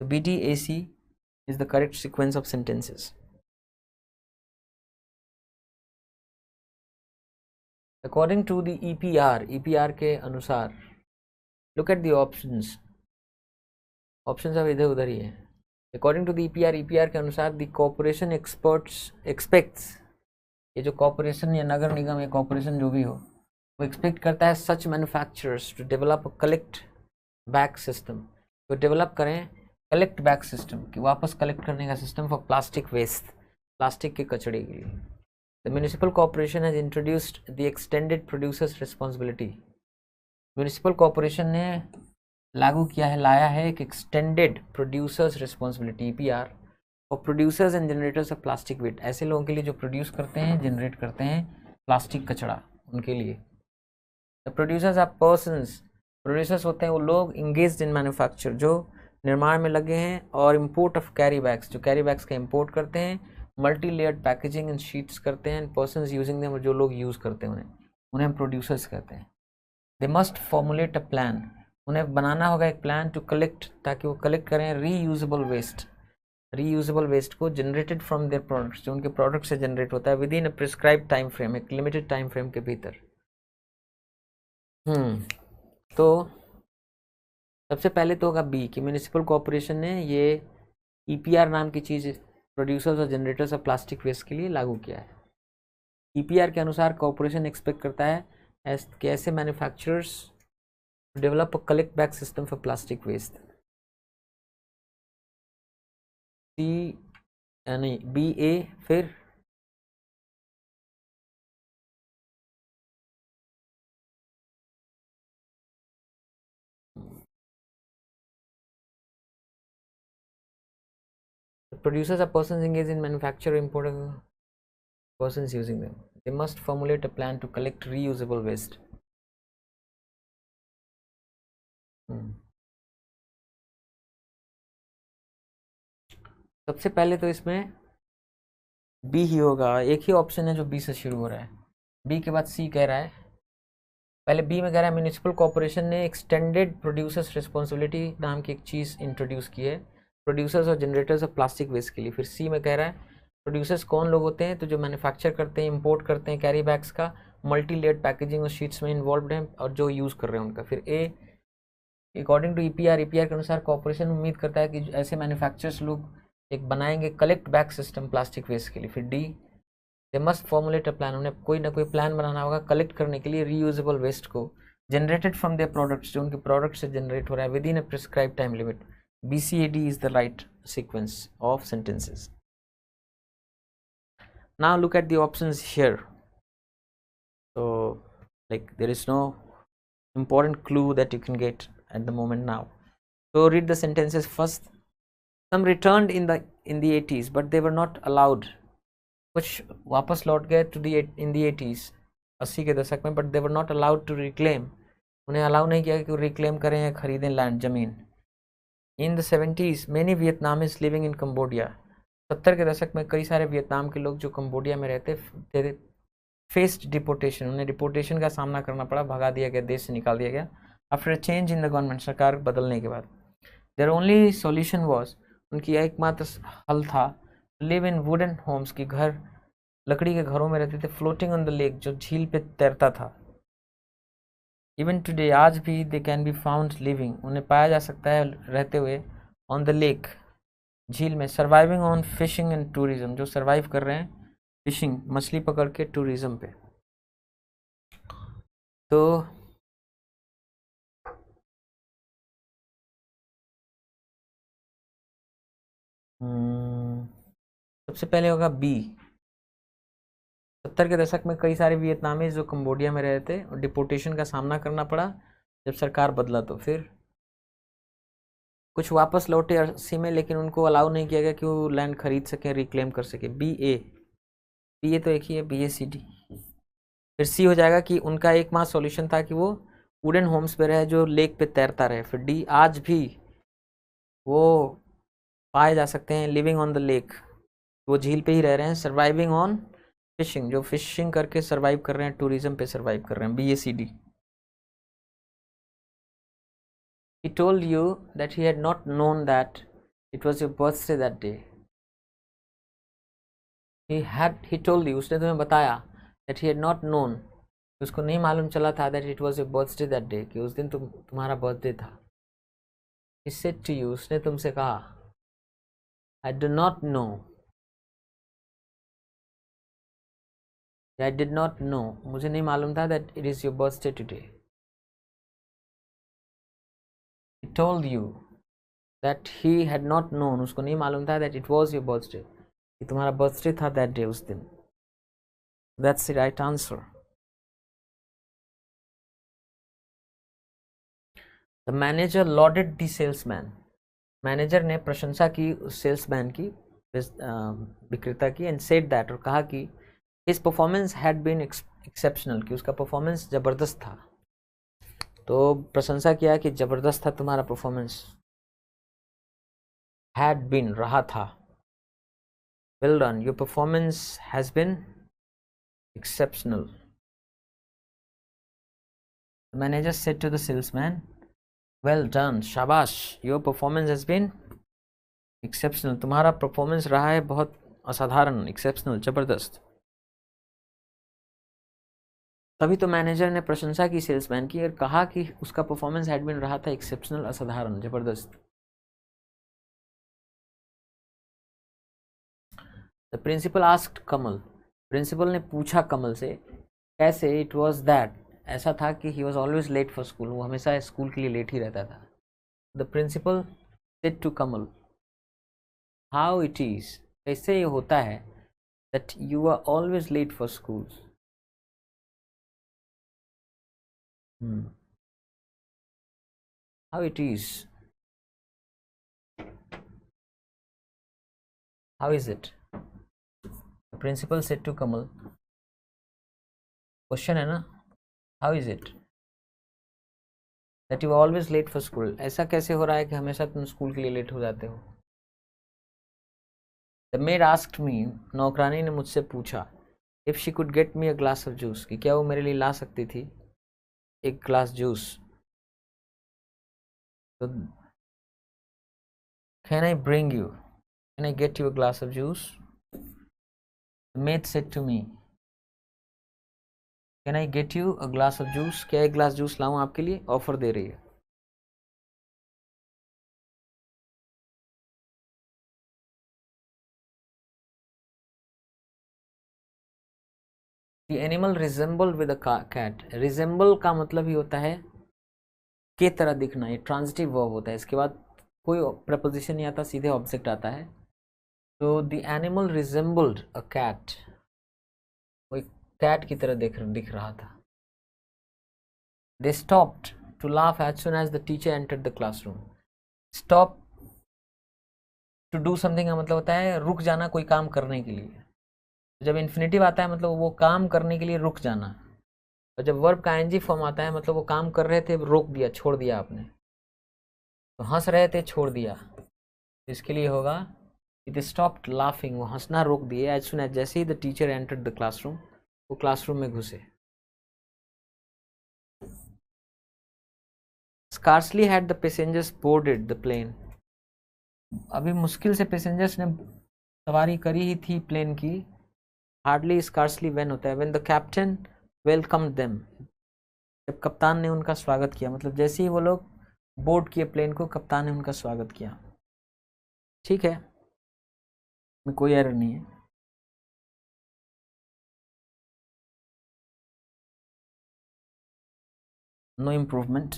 तो B D A C is the correct sequence of sentences. According to the EPR, EPR के अनुसार, look at the options, options अब इधर उधर ही है। According to the EPR, EPR के अनुसार द कॉर्पोरेशन एक्सपेक्ट्स, ये जो कॉर्पोरेशन या नगर निगम या कॉर्पोरेशन जो भी हो, वो एक्सपेक्ट करता है such manufacturers to develop a collect back system, तो डेवलप करें कलेक्ट बैक सिस्टम, कि वापस कलेक्ट करने का system for plastic waste, plastic के कचड़े के लिए। The municipal corporation has introduced the extended producers responsibility, municipal corporation ने लागू किया है, लाया है एक एक्सटेंडेड प्रोड्यूसर्स रिस्पॉन्सिबिलिटी EPR और producers and generators of plastic waste, ऐसे लोगों के लिए जो प्रोड्यूस करते हैं, जनरेट करते हैं प्लास्टिक कचड़ा, उनके लिए। The producers are persons, producers होते हैं वो लोग इंगेज्ड इन मैन्युफैक्चर, जो निर्माण में लगे हैं, और इम्पोर्ट ऑफ कैरी बैग्स, जो कैरी बैग्स का इम्पोर्ट करते हैं, multi layered packaging and sheets करते हैं, पर्सन्स यूजिंग देम, जो लोग यूज़ करते हैं उन्हें हम प्रोड्यूसर्स कहते हैं। दे मस्ट फॉर्मुलेट अ प्लान, उन्हें बनाना होगा एक प्लान टू कलेक्ट, ताकि वो कलेक्ट करें रीयूजेबल वेस्ट, रीयूजेबल वेस्ट को जनरेटेड फ्रॉम देयर प्रोडक्ट्स, जो उनके प्रोडक्ट से जनरेट होता है, with in a prescribe time frame, एक लिमिटेड टाइम फ्रेम के भीतर। तो सबसे पहले तो होगा बी कि म्यूनिसिपल कॉर्पोरेशन ने ये EPR नाम की चीज़ प्रोड्यूसर्स और जनरेटर्स ऑफ प्लास्टिक वेस्ट के लिए लागू किया है। EPR के अनुसार कॉर्पोरेशन एक्सपेक्ट करता है कि ऐसे manufacturers develop a collect back system for plastic waste. C नहीं, BA, फिर producers are persons engaged in manufacture, import, persons using them. They must formulate a plan to collect reusable waste. सबसे पहले तो इसमें बी ही होगा, एक ही ऑप्शन है जो बी से शुरू हो रहा है। बी के बाद सी कह रहा है, पहले बी में कह रहा है म्यूनिसिपल कॉर्पोरेशन ने एक्सटेंडेड प्रोड्यूसर्स रिस्पॉन्सिबिलिटी नाम की एक चीज़ इंट्रोड्यूस की है प्रोड्यूसर्स और जनरेटर्स ऑफ प्लास्टिक वेस्ट के लिए। फिर सी में कह रहा है प्रोड्यूसर्स कौन लोग होते हैं? तो जो मैन्युफैक्चर करते हैं, इंपोर्ट करते हैं कैरी बैग्स का, मल्टी लेयर्ड पैकेजिंग और शीट्स में इन्वॉल्व हैं, और जो यूज़ कर रहे हैं उनका। फिर ए, अकॉर्डिंग टू ईपीआर के अनुसार कॉर्पोरेशन उम्मीद करता है कि ऐसे मैन्युफैक्चरर्स लोग एक बनाएंगे collect back system plastic waste के लिए। फिर D, they must formulate a plan, उन्हें कोई ना कोई प्लान बनाना होगा कलेक्ट करने के लिए रीयूजेबल वेस्ट को जनरेटेड फ्रॉम देयर प्रोडक्ट्स, जो उनके प्रोडक्ट से जनरेट हो रहा है, with in A prescribe time limit. BCAD is the right sequence of sentences. Now look at the options here. So like there is no important clue that you can get at the moment now. So read the sentences first. Some returned in the 80s but they were not allowed. कुछ वापस लौट गए to the in the 80s, 80 के दशक में, but they were not allowed to reclaim, उन्हें अलाउ नहीं किया कि वो रिक्लेम करें या खरीदें लैंड, जमीन। In the 70s many Vietnamese living in Cambodia, 70 के दशक में कई सारे वियतनाम के लोग जो कम्बोडिया में रहते थे, फेस्ड डिपोर्टेशन, उन्हें डिपोर्टेशन का सामना करना पड़ा, भगा दिया गया, देश से निकाल दिया गया। After change in the government, सरकार बदलने के बाद, देयर ओनली सॉल्यूशन वाज, उनकी एकमात्र हल था, लिव इन वुडन होम्स, की घर लकड़ी के घरों में रहते थे, फ्लोटिंग ऑन द लेक, जो झील पे तैरता था। इवन टुडे, आज भी, they can be found living, उन्हें पाया जा सकता है रहते हुए, ऑन द लेक, झील में, surviving on fishing and tourism, जो सर्वाइव कर रहे हैं फिशिंग, मछली पकड़ के, टूरिज्म पे। तो सबसे पहले होगा बी। 70 के दशक में कई सारे वियतनामीज जो कम्बोडिया में रहे थे और डिपोर्टेशन का सामना करना पड़ा जब सरकार बदला, तो फिर कुछ वापस लौटे 80 में, लेकिन उनको अलाउ नहीं किया गया कि वो लैंड खरीद सकें, रिक्लेम कर सके। बी ए तो एक ही है, BACD। फिर सी हो जाएगा कि उनका एकमात्र सॉल्यूशन था कि वो वुडन होम्स पे रहे जो लेक पे तैरता रहे। फिर डी, आज भी वो पाए जा सकते हैं, लिविंग ऑन द लेक, वो झील पे ही रह रहे हैं, सर्वाइविंग ऑन फिशिंग, जो फिशिंग करके सर्वाइव कर रहे हैं, टूरिज्म पे सर्वाइव कर रहे हैं, BACD। He told you that he had not known that it was your birthday that day. He told you, उसने तुम्हें बताया, that he had not known, उसको नहीं मालूम चला था, that it was your birthday that day, कि उस दिन तुम्हारा बर्थडे था। He said to you, उसने तुमसे कहा, I do not know, I did not know, मुझे नहीं मालूम था, that it is your birthday today. He told you that he had not known, उसको नहीं मालूम था, that it was your birthday, कि तुम्हारा बर्थडे था that day, उस दिन। That's the right answer. The manager lauded the salesman. Manager ने प्रशंसा की उस सेल्समैन की, विक्रेता की, एंड सेड दैट, और कहा कि his performance had been exceptional, कि उसका परफॉर्मेंस जबरदस्त था। तो प्रशंसा किया कि जबरदस्त था तुम्हारा परफॉर्मेंस, हैड बीन रहा था, well done, your performance has been exceptional. Manager said to the salesman, well done, शाबाश, your performance has been exceptional, तुम्हारा परफॉर्मेंस रहा है बहुत असाधारण, एक्सेप्शनल, जबरदस्त। तभी तो मैनेजर ने प्रशंसा की सेल्समैन की और कहा कि उसका परफॉर्मेंस हैड बीन रहा था एक्सेप्शनल, असाधारण, जबरदस्त। The principal asked Kamal, principal ने पूछा कमल से, कैसे? इट वॉज दैट, ऐसा था कि he was always late for school, वो हमेशा स्कूल के लिए लेट ही रहता था। The principal said to Kamal, how it is, कैसे ये होता है, that you are always late for school. How it is? How is it? The principal said to Kamal. Question है ना? How is it that you are always late for school? ऐसा कैसे हो रहा है कि हमेशा तुम स्कूल के लिए लेट हो जाते हो? The maid asked me, नौकरानी ने मुझसे पूछा, if she could get me a glass of juice, कि क्या वो मेरे लिए ला सकती थी एक ग्लास जूस। तो can I bring you? Can I get you a glass of juice? Matt said to me, can I get you a glass of juice, क्या एक ग्लास जूस लाऊं आपके लिए, ऑफर दे रही है। The animal resemble with a cat, resemble का मतलब ही होता है के तरह दिखना, ये ट्रांजिटिव वर्ब होता है, इसके बाद कोई प्रपोजिशन नहीं आता, सीधे ऑब्जेक्ट आता है। तो the animal resembled a cat, वो एक कैट की तरह दिख रहा था। They stopped to laugh as soon as the teacher entered the classroom, stop to do something का मतलब होता है रुक जाना कोई काम करने के लिए, जब इन्फिनेटिव आता है मतलब वो काम करने के लिए रुक जाना, और जब वर्ब का आईएनजी फॉर्म आता है मतलब वो काम कर रहे थे रोक दिया, छोड़ दिया आपने, तो हंस रहे थे छोड़ दिया, इसके लिए होगा इट स्टॉप्ड लाफिंग, वो हंसना रोक दिए, एज सुन एज जैसे ही the teacher entered the classroom, वो क्लासरूम में घुसे। Scarcely had the passengers boarded the plane, अभी मुश्किल से पैसेंजर्स ने सवारी करी ही थी प्लेन की, हार्डली स्कार्सली व्हेन होता है when the captain welcome them, जब कप्तान ने उनका स्वागत किया, मतलब जैसे ही वो लोग बोर्ड किए प्लेन को, कप्तान ने उनका स्वागत किया। ठीक है, में कोई एरर नहीं है। No improvement.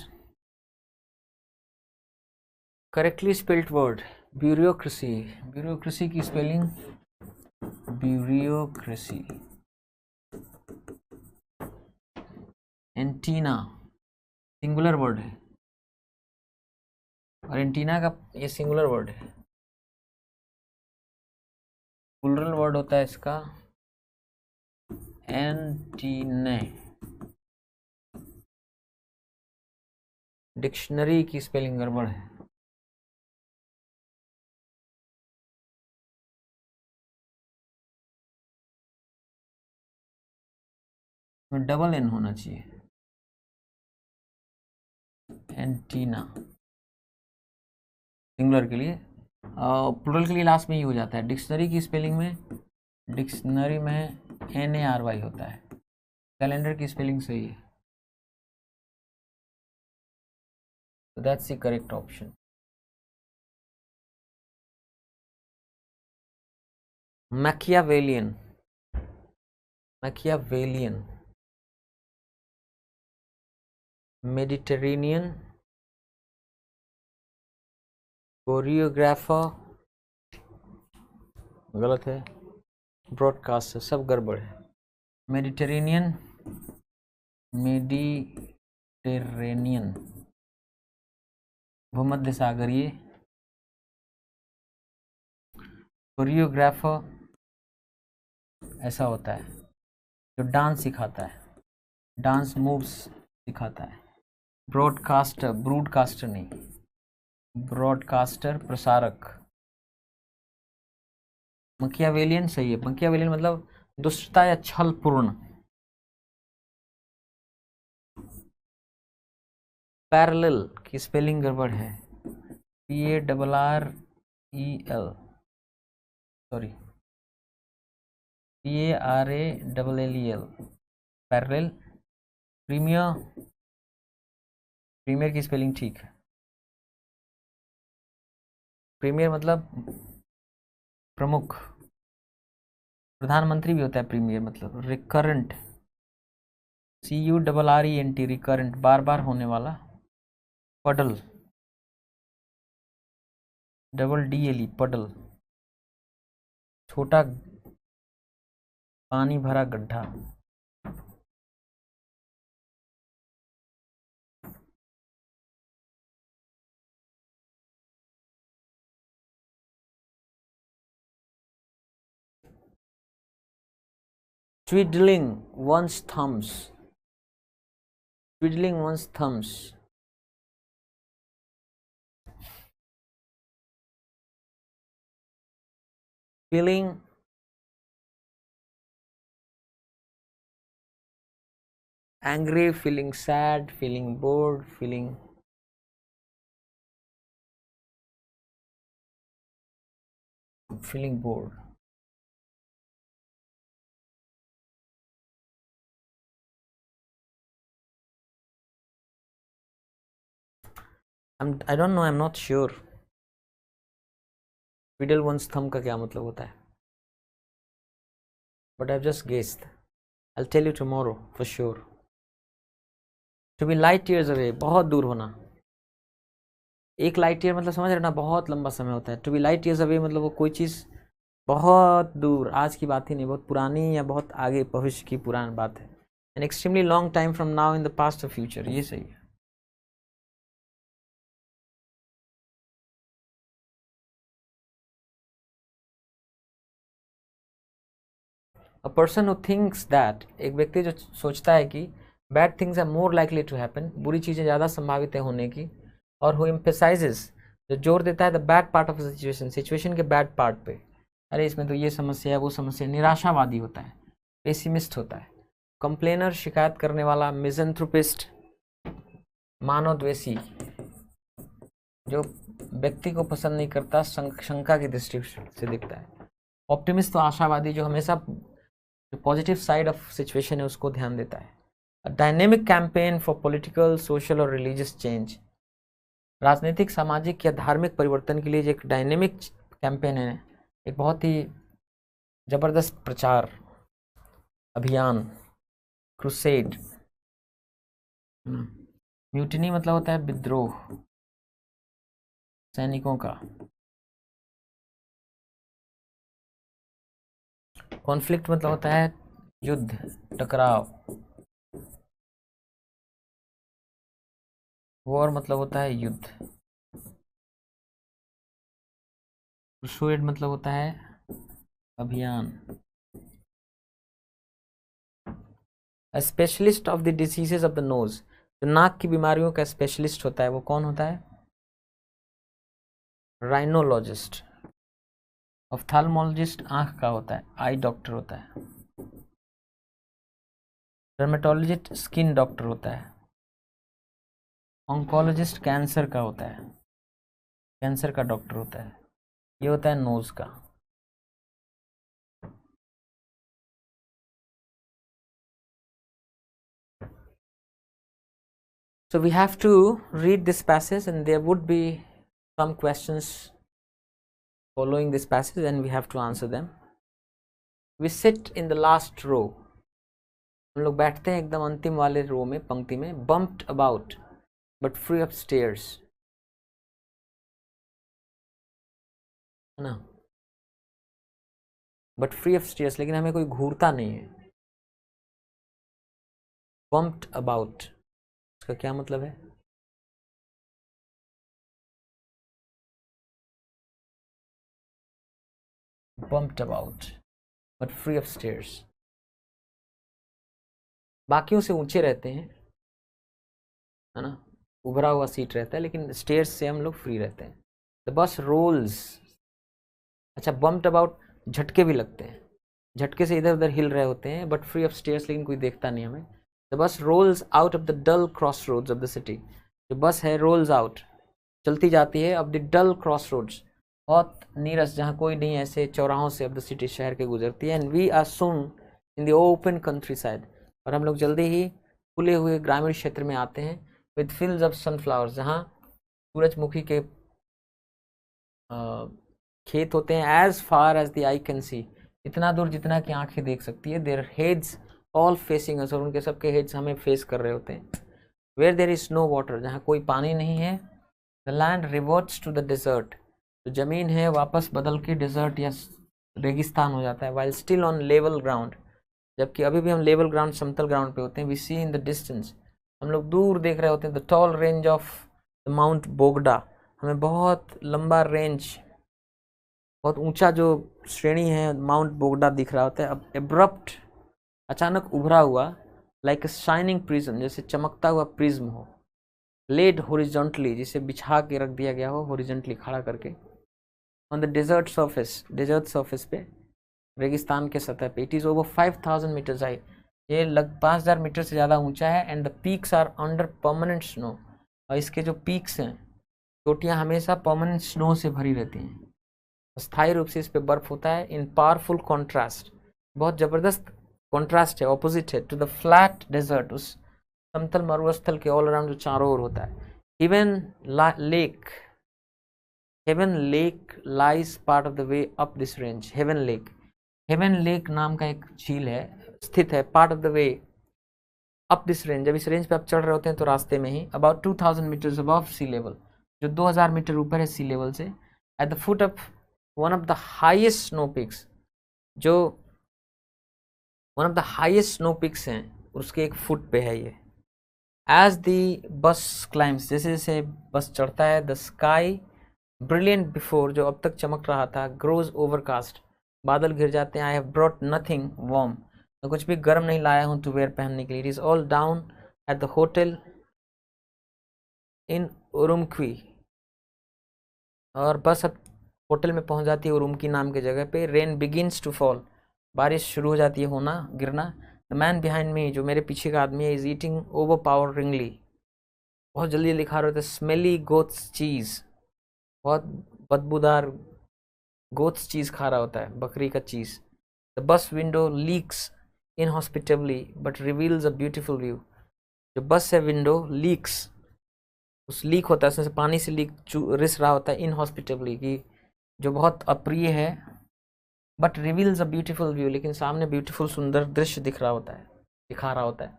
Correctly spelled word bureaucracy, bureaucracy की spelling bureaucracy. Antenna singular word है, और एंटीना का ये सिंगुलर वर्ड है, प्लूरल वर्ड होता है इसका एंटीने। डिक्शनरी की स्पेलिंग गड़बड़ है, डबल एन होना चाहिए, एंटीना सिंगुलर के लिए, प्लूरल के लिए लास्ट में ही हो जाता है। डिक्शनरी की स्पेलिंग में, डिक्शनरी में NARY होता है। कैलेंडर की स्पेलिंग सही है, so that's the correct option. Machiavellian, Machiavellian, Mediterranean, choreographer गलत है, ब्रॉडकास्टर सब गड़बड़ है। मेडिटेरेनियन, मेडिटेरेनियन भूमध्य सागरीय, कोरियोग्राफर ऐसा होता है जो डांस सिखाता है, डांस मूव्स सिखाता है। ब्रॉडकास्टर, ब्रूडकास्टर नहीं, ब्रॉडकास्टर प्रसारक। मकियावेलियन सही है, मकियावेलियन मतलब दुष्टता या छल पूर्ण। पैरेलल की स्पेलिंग गड़बड़ है, PARREL, sorry PARALLEL, parallel. Premier, premier की स्पेलिंग ठीक है, प्रीमियर मतलब प्रमुख, प्रधानमंत्री भी होता है प्रीमियर मतलब। रिकरेंट, CURRENT, रिकरेंट बार बार होने वाला। पडल, DDLE पडल, छोटा पानी भरा गड्ढा। Twiddling one's thumbs, twiddling one's thumbs, feeling angry, feeling sad, feeling bored, feeling bored. I don't know, I am not sure twiddle one's thumb का क्या मतलब होता है, but I just guessed. I tell you tomorrow for sure. To be light years away, बहुत दूर होना। एक लाइट ईयर मतलब समझ रहे ना, बहुत लंबा समय होता है। To be light years away मतलब वो कोई चीज़ बहुत दूर, आज की बात ही नहीं, बहुत पुरानी या बहुत आगे भविष्य की पुरानी बात है। An extremely long time from now in the past और फ्यूचर, ये सही है। A person who thinks that, एक व्यक्ति जो सोचता है कि bad things are more likely to happen, बुरी चीज़ें ज़्यादा संभावित है होने की, और हु एम्फेसाइजेस, जो जोर देता है the bad part of the situation, situation के बैड पार्ट पे, अरे इसमें तो ये समस्या है वो समस्या, निराशावादी होता है, पेसिमिस्ट होता है। कंप्लेनर, शिकायत करने वाला। मिज़ेंथ्रोपिस्ट, मानवद्वेषी, जो व्यक्ति को पसंद नहीं करता, शंका की दृष्टि से देखता है। ऑप्टिमिस्ट, तो आशावादी, जो हमेशा जो पॉजिटिव साइड ऑफ सिचुएशन है उसको ध्यान देता है। Dynamic campaign for political, social और रिलीजियस चेंज, राजनीतिक, सामाजिक या धार्मिक परिवर्तन के लिए एक डायनेमिक कैंपेन है, एक बहुत ही जबरदस्त प्रचार अभियान, क्रूसेड। म्यूटिनी मतलब होता है विद्रोह, सैनिकों का। कॉन्फ्लिक्ट मतलब होता है युद्ध, टकराव। वॉर मतलब होता है युद्ध। परसुएड मतलब होता है अभियान। A specialist of the diseases of the nose, जो नाक की बीमारियों का स्पेशलिस्ट होता है वो कौन होता है? राइनोलॉजिस्ट। ऑफ्थाल्मोलॉजिस्ट आंख का होता है, आई डॉक्टर होता है। डर्मेटोलॉजिस्ट स्किन डॉक्टर होता है। ऑन्कोलॉजिस्ट कैंसर का होता है, कैंसर का डॉक्टर होता है। ये होता है नोज का। So we have to read this passage and there would be some questions following this passage and we have to answer them. We sit in the last row. हम लोग बैठते हैं एकदम अंतिम वाले रो में, पंक्ति में। bumped about but free of stairs, है ना? but free of stairs, लेकिन हमें कोई घूरता नहीं है। bumped about, इसका क्या मतलब है? bumped about but free of stairs, बाकियों से ऊंचे रहते हैं, है ना? उभरा हुआ सीट रहता है, लेकिन स्टेयर्स से हम लोग फ्री रहते हैं। द बस रोल्स, अच्छा बम्प्ड अबाउट, झटके भी लगते हैं, झटके से इधर उधर हिल रहे होते हैं, बट फ्री ऑफ स्टेयर्स, लेकिन कोई देखता नहीं हमें। The bus rolls out of the dull cross roads of the city, जो बस है रोल्स आउट, चलती जाती है, of the dull cross roads, बहुत नीरस, जहाँ कोई नहीं, ऐसे चौराहों से ऑफ द सिटी, शहर के गुजरती है। And we are soon in the open country side, और हम लोग जल्दी ही खुले हुए ग्रामीण क्षेत्र में आते हैं। विद फील्ड्स ऑफ सनफ्लावर्स, जहाँ सूरजमुखी के खेत होते हैं। As far as the eye can see, इतना दूर जितना कि आंखें देख सकती है। Their heads all facing us, और उनके सबके हेड्स हमें फेस कर रहे होते हैं। Where there is no water, जहाँ कोई पानी नहीं है। The land reverts to the desert, जो जमीन है वापस बदल के डेजर्ट या रेगिस्तान हो जाता है। While still on level ground, जबकि अभी भी हम लेवल ग्राउंड, समतल ग्राउंड पे होते हैं। We see in the distance, हम लोग दूर देख रहे होते हैं। The tall range of the Mount Bogda, हमें बहुत लंबा रेंज, बहुत ऊंचा जो श्रेणी है माउंट बोगडा दिख रहा होता है। अब एब्रप्ट, अचानक उभरा हुआ, लाइक ए शाइनिंग प्रिज्म, जैसे चमकता हुआ प्रिज्म हो। लेड हॉरिजॉन्टली, जिसे बिछा के रख दिया गया हो, हॉरिजॉन्टली खड़ा करके। On the desert surface, desert surface पे, रेगिस्तान के सतह पे। It is over 5000 metres high, ये लग 5000 मीटर से ज़्यादा ऊंचा है। And the peaks are under permanent snow, और इसके जो पीक्स हैं, चोटियाँ हमेशा परमानेंट स्नो से भरी रहती हैं, स्थायी रूप से इस पे बर्फ होता है। इन पावरफुल कॉन्ट्रास्ट, बहुत ज़बरदस्त कॉन्ट्रास्ट है, ऑपोजिट है, टू द फ्लैट डेजर्ट, उस समतल मरुस्थल के ऑल अराउंड जो चारों ओर होता है। Lake, Heaven Lake lies part of the way up this range. Heaven Lake, Heaven Lake नाम का एक झील है, स्थित है part of the way up this range. जब इस रेंज पे आप चढ़ रहे होते हैं तो रास्ते में ही about 2000 meters above sea level, जो 2000 मीटर ऊपर है सी लेवल से, at the foot of one of the highest snow peaks, जो one of the highest snow peaks हैं उसके एक फुट पे है ये। एज दी बस क्लाइम्स, जैसे जैसे बस चढ़ता है, द स्काई ब्रिलियंट बिफोर, जो अब तक चमक रहा था, ग्रोज ओवरकास्ट, बादल घिर जाते हैं। I have brought nothing warm, मैं कुछ भी गर्म नहीं लाया हूँ टू वेयर, पहनने के लिए। It is all down at the hotel in Urumqi, और बस अब होटल में पहुंच जाती है उरुमकी नाम की जगह पे। रेन बिगिंस टू फॉल, बारिश शुरू हो जाती है होना, गिरना। द मैन बिहाइंड मी, जो मेरे पीछे का आदमी है, इज ईटिंग ओवर पावरिंगली, बहुत जल्दी लिखा रहे थे, स्मेली गोट्स चीज़, बहुत बदबूदार गोट्स चीज़ खा रहा होता है, बकरी का cheese. The bus window leaks inhospitably but reveals a beautiful view, जो बस है विंडो लीक्स, उस लीक होता है उसमें से पानी से लीक रिस रहा होता है, इनहॉस्पिटेबली की जो बहुत अप्रिय है, but reveals a beautiful view, लेकिन सामने ब्यूटीफुल सुंदर दृश्य दिख रहा होता है, दिखा रहा होता है।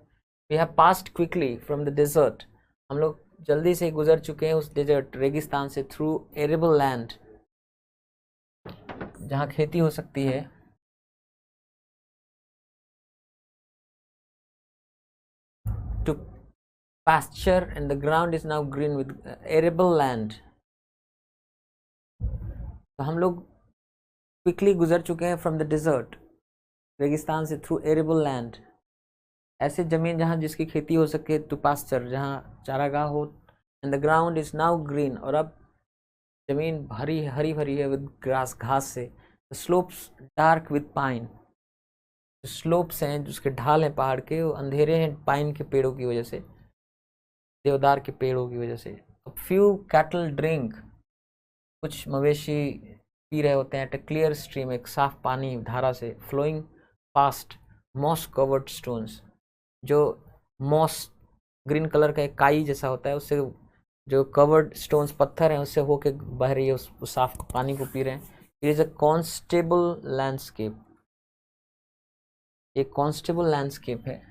We have passed quickly from the desert, हम लोग जल्दी से गुजर चुके हैं उस डेजर्ट रेगिस्तान से, थ्रू एरेबल लैंड, जहाँ खेती हो सकती है, to pasture and the ground is now green with arable land। तो हम लोग क्विकली गुजर चुके हैं फ्रॉम द डिजर्ट, रेगिस्तान से, थ्रू एरेबल लैंड, ऐसे जमीन जहाँ जिसकी खेती हो सके, टू पास्चर, जहाँ चारागाह हो, and the ground is now green, और अब जमीन हरी हरी भरी है विद ग्रास, घास से। The slopes dark with pine, जो स्लोप्स हैं, जिसके ढाल हैं पहाड़ के, वो अंधेरे हैं पाइन के पेड़ों की वजह से, देवदार के पेड़ों की वजह से। फ्यू कैटल ड्रिंक, कुछ मवेशी पी रहे होते हैं, एट अ क्लियर स्ट्रीम, एक साफ पानी धारा से, flowing past moss covered stones, जो मॉस ग्रीन कलर का एक काई जैसा होता है, उससे जो कवर्ड स्टोन्स पत्थर हैं उससे होके बह रही है, उस साफ पानी को पी रहे हैं। It is a Constable landscape, एक कॉन्स्टेबल लैंडस्केप है,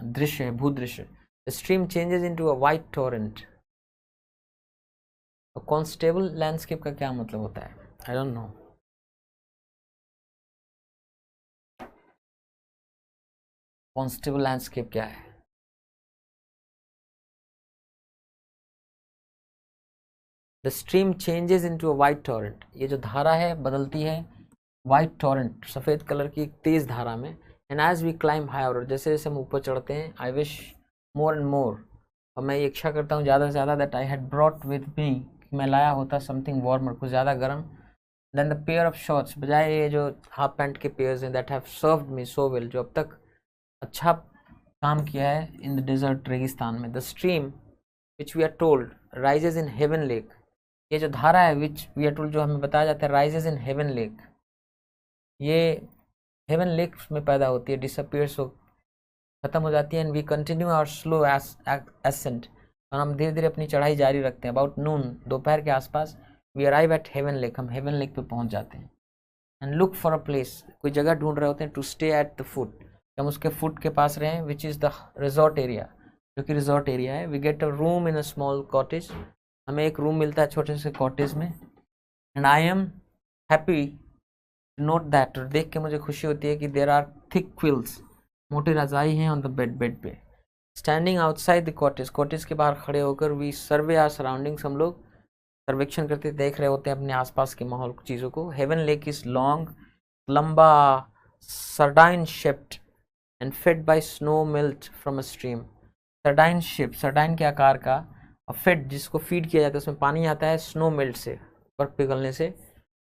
दृश्य है, भूदृश्य। The stream changes into a white torrent. Constable landscape का क्या मतलब होता है? I don't know. Constable landscape क्या है? The stream changes into a white torrent, ये जो धारा है बदलती है वाइट टोरेंट, सफ़ेद कलर की एक तेज़ धारा में। And as we climb higher, और जैसे जैसे हम ऊपर चढ़ते हैं, I wish more and more, और मैं ये इच्छा करता हूँ ज़्यादा से ज़्यादा, that I had brought with me, मैं लाया होता समथिंग वार्मर, कुछ ज़्यादा गर्म, than the pair of shorts, बजाय ये जो हाफ पैंट के पेयर्स हैं, that have served me so well, जो अब तक अच्छा काम किया है इन द डेजर्ट, रेगिस्तान में। The stream which we are told rises in Heaven Lake, ये जो धारा है विच वी आर टोल्ड, जो हमें बताया जाता है राइजेज इन हेवन लेक, ये हेवन लेक में पैदा होती है, डिसअपियर्स हो, खत्म हो जाती है। And we continue our slow ascent, और हम धीरे धीरे अपनी चढ़ाई जारी रखते हैं। अबाउट नून, दोपहर के आसपास, we arrive at Heaven Lake, हम हेवन लेक पे पहुंच जाते हैं। And look for a place, कोई जगह ढूंढ रहे होते हैं, to stay at the foot, हम उसके फुट के पास रहें, which is the resort area, जो कि रिजॉर्ट एरिया है। We get a room in a small cottage, हमें एक रूम मिलता है छोटे से कॉटेज में। And I am happy note that, और देख के मुझे खुशी होती है कि देर आर थिक क्विल्स, मोटी रजाई हैं ऑन द बेड पे। Standing outside the cottage, cottage के बाहर खड़े होकर, वी सर्वे आर सराउंडिंग्स, हम लोग सर्वेक्षण करते देख रहे होते हैं अपने आसपास के माहौल चीज़ों को। हेवन लेक इज लॉन्ग, लंबा, sardine shaped and fed by snow melt from a stream, sardine shape, sardine के आकार का, और फेड जिसको फीड किया जाता है, उसमें पानी आता है स्नो मेल्ट से, बर्फ पिघलने से,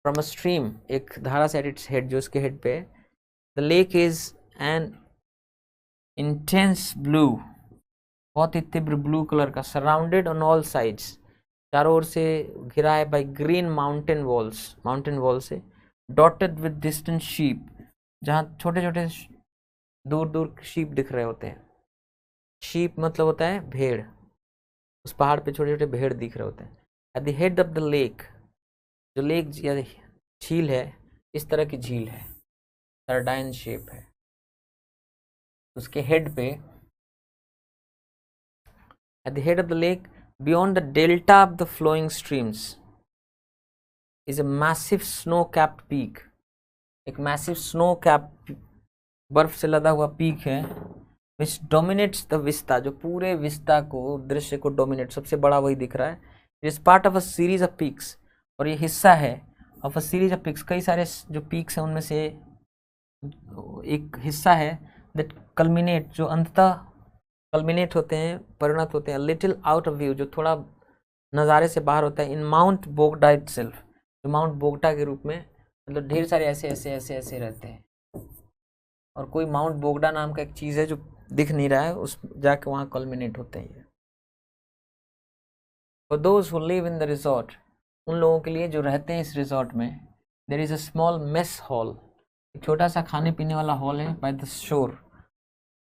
फ्रॉम अ स्ट्रीम, एक धारा से एट इट्स हेड, जो उसके हेड पे है। The lake is an intense blue, बहुत ही तीव्र ब्लू कलर का, सराउंडेड ऑन ऑल साइड्स, चारों ओर से घिरा है, by green mountain walls, mountain wall से, डॉटेड विद डिस्टेंट शीप, जहाँ छोटे छोटे दूर दूर शीप दिख रहे होते हैं। शीप मतलब होता है भेड़, उस पहाड़ पे छोटे छोटे भेड़ दिख रहे होते हैं। At the head of the lake, जो लेक या झील है, इस तरह की झील है, सर्डाइन शेप है, उसके हेड पे, at the head of the lake beyond the delta of the flowing streams is a massive snow capped peak. एक मैसिव स्नो कैप, बर्फ से लदा हुआ पीक है, विच डोमिनेट्स द विस्ता, जो पूरे विस्ता को, दृश्य को डोमिनेट, सबसे बड़ा वही दिख रहा है। It is part of a series of peaks, और ये हिस्सा है of a series of peaks, कई सारे जो पीक्स हैं उनमें से एक हिस्सा है, दैट कल्मिनेट, जो अंततः कल्मिनेट होते हैं, परिणत होते हैं, लिटिल आउट ऑफ व्यू, जो थोड़ा नज़ारे से बाहर होता है, इन माउंट बोगडा इटसेल्फ, जो माउंट बोगटा के रूप में, मतलब ढेर सारे ऐसे ऐसे ऐसे ऐसे रहते हैं, और कोई माउंट बोगडा नाम का एक चीज़ है जो दिख नहीं रहा है, उस जाके वहाँ कल्मिनेट होते हैं। For those who live in the resort, उन लोगों के लिए जो रहते हैं इस रिजॉर्ट में, there is a small mess hall, एक छोटा सा खाने पीने वाला हॉल है, बाय द शोर,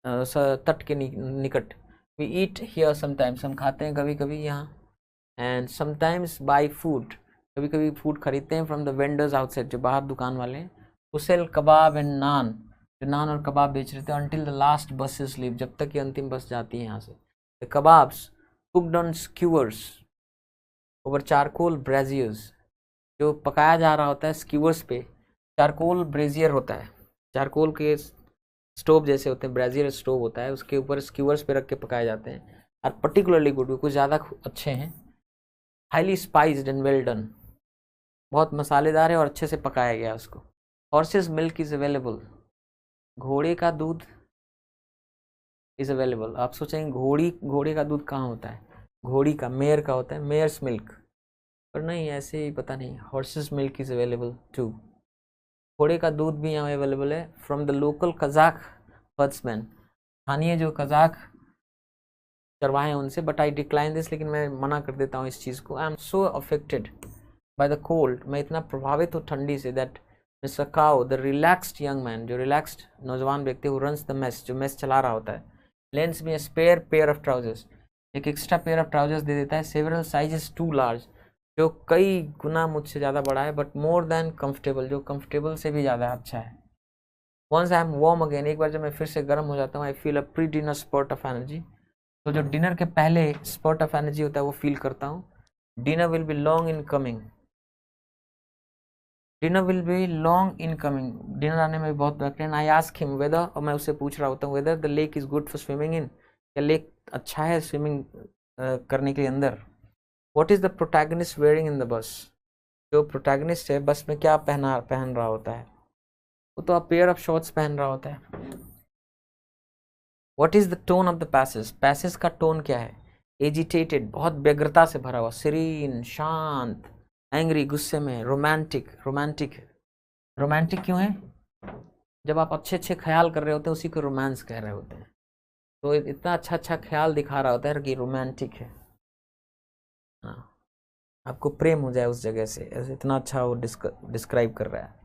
तट के निकट। वी ईट हियर समटाइम्स, हम खाते हैं कभी कभी यहाँ, एंड समटाइम्स बाई फूड, कभी कभी फूड खरीदते हैं फ्रॉम द वेंडर्स आउटसाइड, जो बाहर दुकान वाले हैं, वो सेल कबाब एंड नान, जो नान और कबाब बेच रहे थे, until the last buses leave, जब तक कि अंतिम बस जाती है यहाँ से। The kebabs cooked on skewers over charcoal braziers, जो पकाया जा रहा होता है स्क्यूअर्स पे, चारकोल ब्रेजियर होता है, चारकोल के स्टोव जैसे होते हैं, ब्रेजियर स्टोव होता है, उसके ऊपर स्क्यूअर्स पे रख के पकाए जाते हैं, और पर्टिकुलरली गुड, कुछ ज़्यादा अच्छे हैं, highly spiced and well done, बहुत मसालेदार है और अच्छे से पकाया गया उसको। हॉर्सेस मिल्क इज़ अवेलेबल, घोड़े का दूध इज़ अवेलेबल। आप सोचेंगे घोड़े का दूध कहाँ होता है, घोड़ी का, मेयर का होता है, मेयर्स मिल्क, पर नहीं, ऐसे ही पता नहीं, horses milk is available too, घोड़े का दूध भी यहाँ अवेलेबल है, from the local Kazakh herdsman, स्थानीय जो कजाक चरवाहे हैं उनसे, बट आई डिक्लाइन दिस, लेकिन मैं मना कर देता हूँ इस चीज़ को। I am so affected by the cold, मैं इतना प्रभावित हूँ ठंडी से, that mister Cow, the relaxed young man, जो रिलैक्स्ड नौजवान व्यक्ति, हु रन्स द मेस, जो मेस चला रहा होता है, lends me spare pair of trousers, एक एक्स्ट्रा पेयर ऑफ ट्राउजर्स दे देता है, सेवरल साइजेस टू लार्ज, जो कई गुना मुझसे ज़्यादा बड़ा है, बट मोर देन कंफर्टेबल, जो कंफर्टेबल से भी ज़्यादा अच्छा है। Once I am warm again, एक बार जब मैं फिर से गर्म हो जाता हूँ, I feel a pre dinner spot of energy, तो जो डिनर के पहले स्पॉट ऑफ एनर्जी होता है वो फील करता हूँ। Dinner will be long in coming, dinner will be long in coming, dinner आने में बहुत बेहतरीन। आई आस्क हिम वेदर, और मैं उससे पूछ रहा होता हूँ, whether the lake is good for swimming in, क्या लेक अच्छा है स्विमिंग करने के लिए अंदर। What is the protagonist wearing in the bus, जो प्रोटैगनिस्ट है बस में क्या पहन रहा होता है, वो तो पेयर ऑफ शॉर्ट्स पहन रहा होता है। What is the tone of the passage, passage का टोन क्या है, एजिटेटेड, बहुत व्यग्रता से भरा हुआ, सीरीन, शांत, एंग्री, गुस्से में, रोमांटिक, रोमांटिक, रोमांटिक क्यों है, जब आप अच्छे अच्छे ख्याल कर रहे होते हैं उसी को रोमांस कह रहे होते हैं, तो इतना अच्छा अच्छा ख्याल दिखा रहा होता है कि रोमांटिक है। हाँ, आपको प्रेम हो जाए उस जगह से, ऐसे इतना अच्छा वो डिस्क्राइब कर रहा है,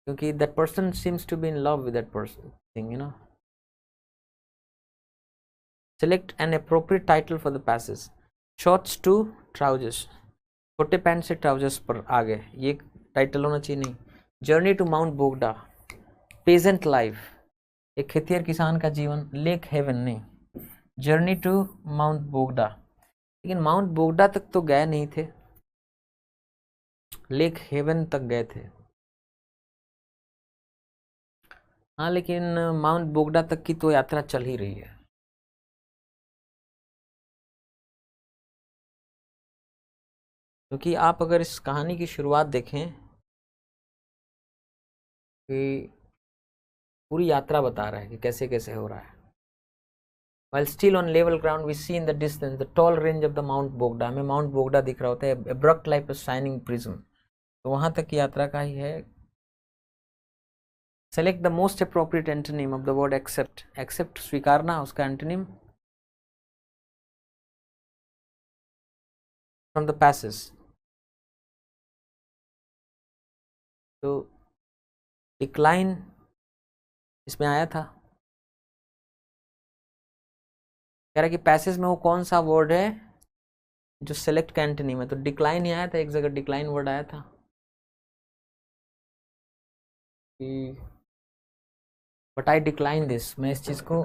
क्योंकि that person seems to be in love with that person thing, you know. Select an appropriate title for the passage. Shorts to trousers. छोटे पैंट से ट्राउजर्स पर आगे, ये टाइटल होना चाहिए नहीं। Journey to Mount Bogda, peasant life, एक खेतिहर किसान का जीवन, लेक हेवन नहीं, जर्नी टू माउंट बोगडा, लेकिन माउंट बोगडा तक तो गए नहीं थे, लेक हेवन तक गए थे। हाँ, लेकिन माउंट बोगडा तक की तो यात्रा चल ही रही है, क्योंकि आप अगर इस कहानी की शुरुआत देखें कि पूरी यात्रा बता रहा है कि कैसे कैसे हो रहा है। While still on level ground, we see in the distance the tall range of the Mount Bogda. हमें माउंट बोगडा दिख रहा होता है, abrupt like a shining prism. तो वहां तक की यात्रा का ही है। Select the most appropriate antonym of the word accept. Accept स्वीकारना, उसका antonym from the passage. तो decline इसमें आया था, कह रहा है कि पैसेज में वो कौन सा वर्ड है जो सेलेक्ट का एंटोनिम है। तो डिक्लाइन ही आया था, एक जगह डिक्लाइन वर्ड आया था कि बट आई डिक्लाइन दिस, मैं इस चीज़ को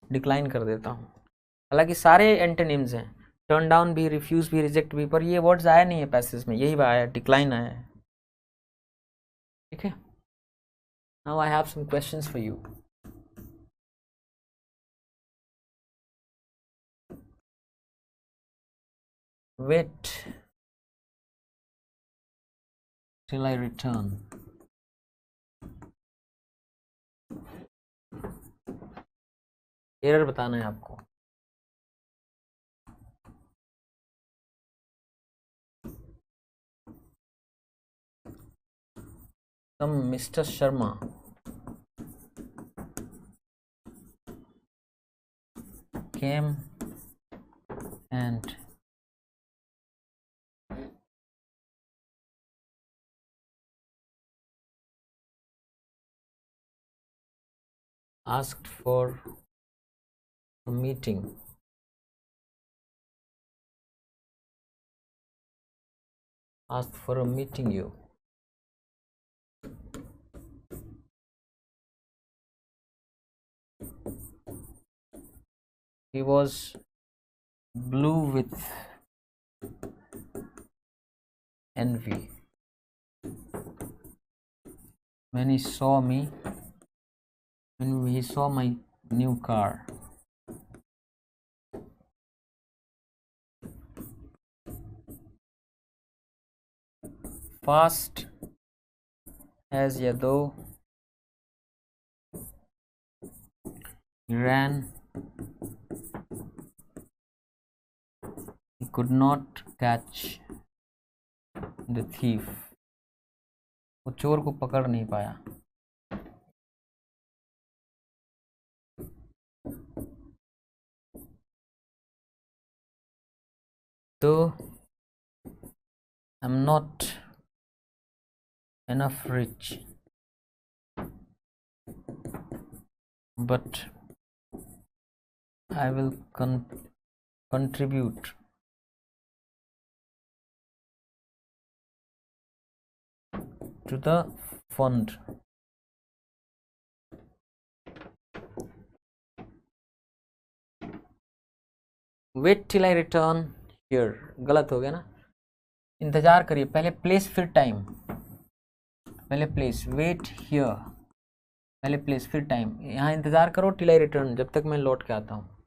डिक्लाइन कर देता हूँ। हालांकि सारे एंटोनिम्स हैं, टर्न डाउन भी, रिफ्यूज भी, रिजेक्ट भी, पर ये वर्ड्स आया नहीं है पैसेज में, यही आया है, डिक्लाइन आया है। ठीक है, now I have some questions for you. Wait till I return. Error बताना है आपको। Some Mr. Sharma came and asked for a meeting. Asked for a meeting you. He was blue with envy when he saw me, when he saw my new car. Fast as Yado, he ran. He could not catch the thief. वो चोर को पकड़ नहीं पाया। तो I'm not enough rich, but I will contribute to the fund. Wait till I return here. गलत हो गया ना, इंतजार करिए। पहले प्लेस फिर टाइम, पहले प्लेस, वेट हियर, पहले प्लेस फिर टाइम। यहाँ इंतजार करो टिल आई रिटर्न, जब तक मैं लौट के आता हूँ।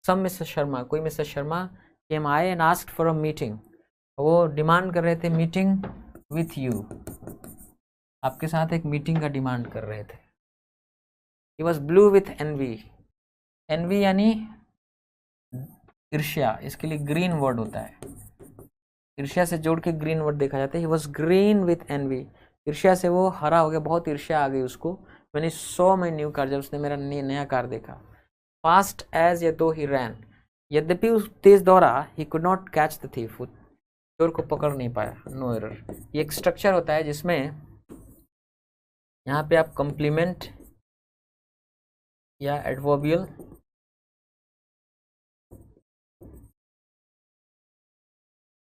सम मिस्टर शर्मा, कोई मिस्टर शर्मा केम आए and asked for a meeting, वो डिमांड कर रहे थे मीटिंग विथ यू, आपके साथ एक मीटिंग का डिमांड कर रहे थे। He was blue with envy, envy यानी ईर्ष्या, इसके लिए ग्रीन वर्ड होता है, ईर्ष्या से जोड़ के ग्रीन वर्ड देखा जाता है। He was green with envy, ईर्ष्या से वो हरा हो गया, बहुत ईर्ष्या आ गई उसको। मैंने सॉ माई न्यू कार, जब उसने मेरा नया कार देखा। फास्ट एज ये दो ही रैन, यद्यपि उस तेज दौड़ा, he could not catch the thief, चोर को पकड़ नहीं पाया। No error. ये एक स्ट्रक्चर होता है जिसमें यहाँ पे आप कॉम्प्लीमेंट या एडवर्बियल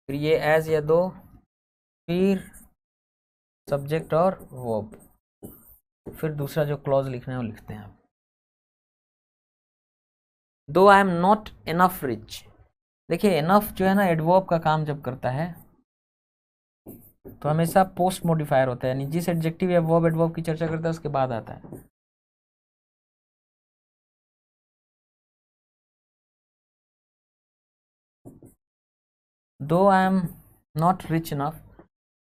फिर ये एज या दो, फिर सब्जेक्ट और वर्ब, फिर दूसरा जो क्लॉज लिखना है वो लिखते हैं आप। दो आई एम नॉट इनफ रिच, देखिए इनफ जो है ना एडवर्ब का काम जब करता है तो हमेशा पोस्ट मॉडिफायर होता है, यानी जिस एडजेक्टिव या वर्ब एडवर्ब की चर्चा करता है उसके बाद आता है। दो आई एम नॉट रिच इनफ,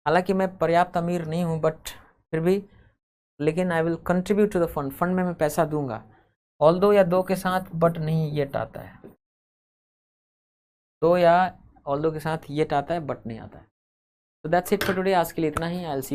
हालांकि मैं पर्याप्त अमीर नहीं हूं, बट फिर भी, लेकिन I will contribute to the fund, fund में मैं पैसा दूंगा। ऑल्दो या दो के साथ बट नहीं येट आता है, दो या ऑल्दो के साथ येट आता है, बट नहीं आता है। तो दैट्स इट फॉर टुडे, आज के लिए इतना ही। I will see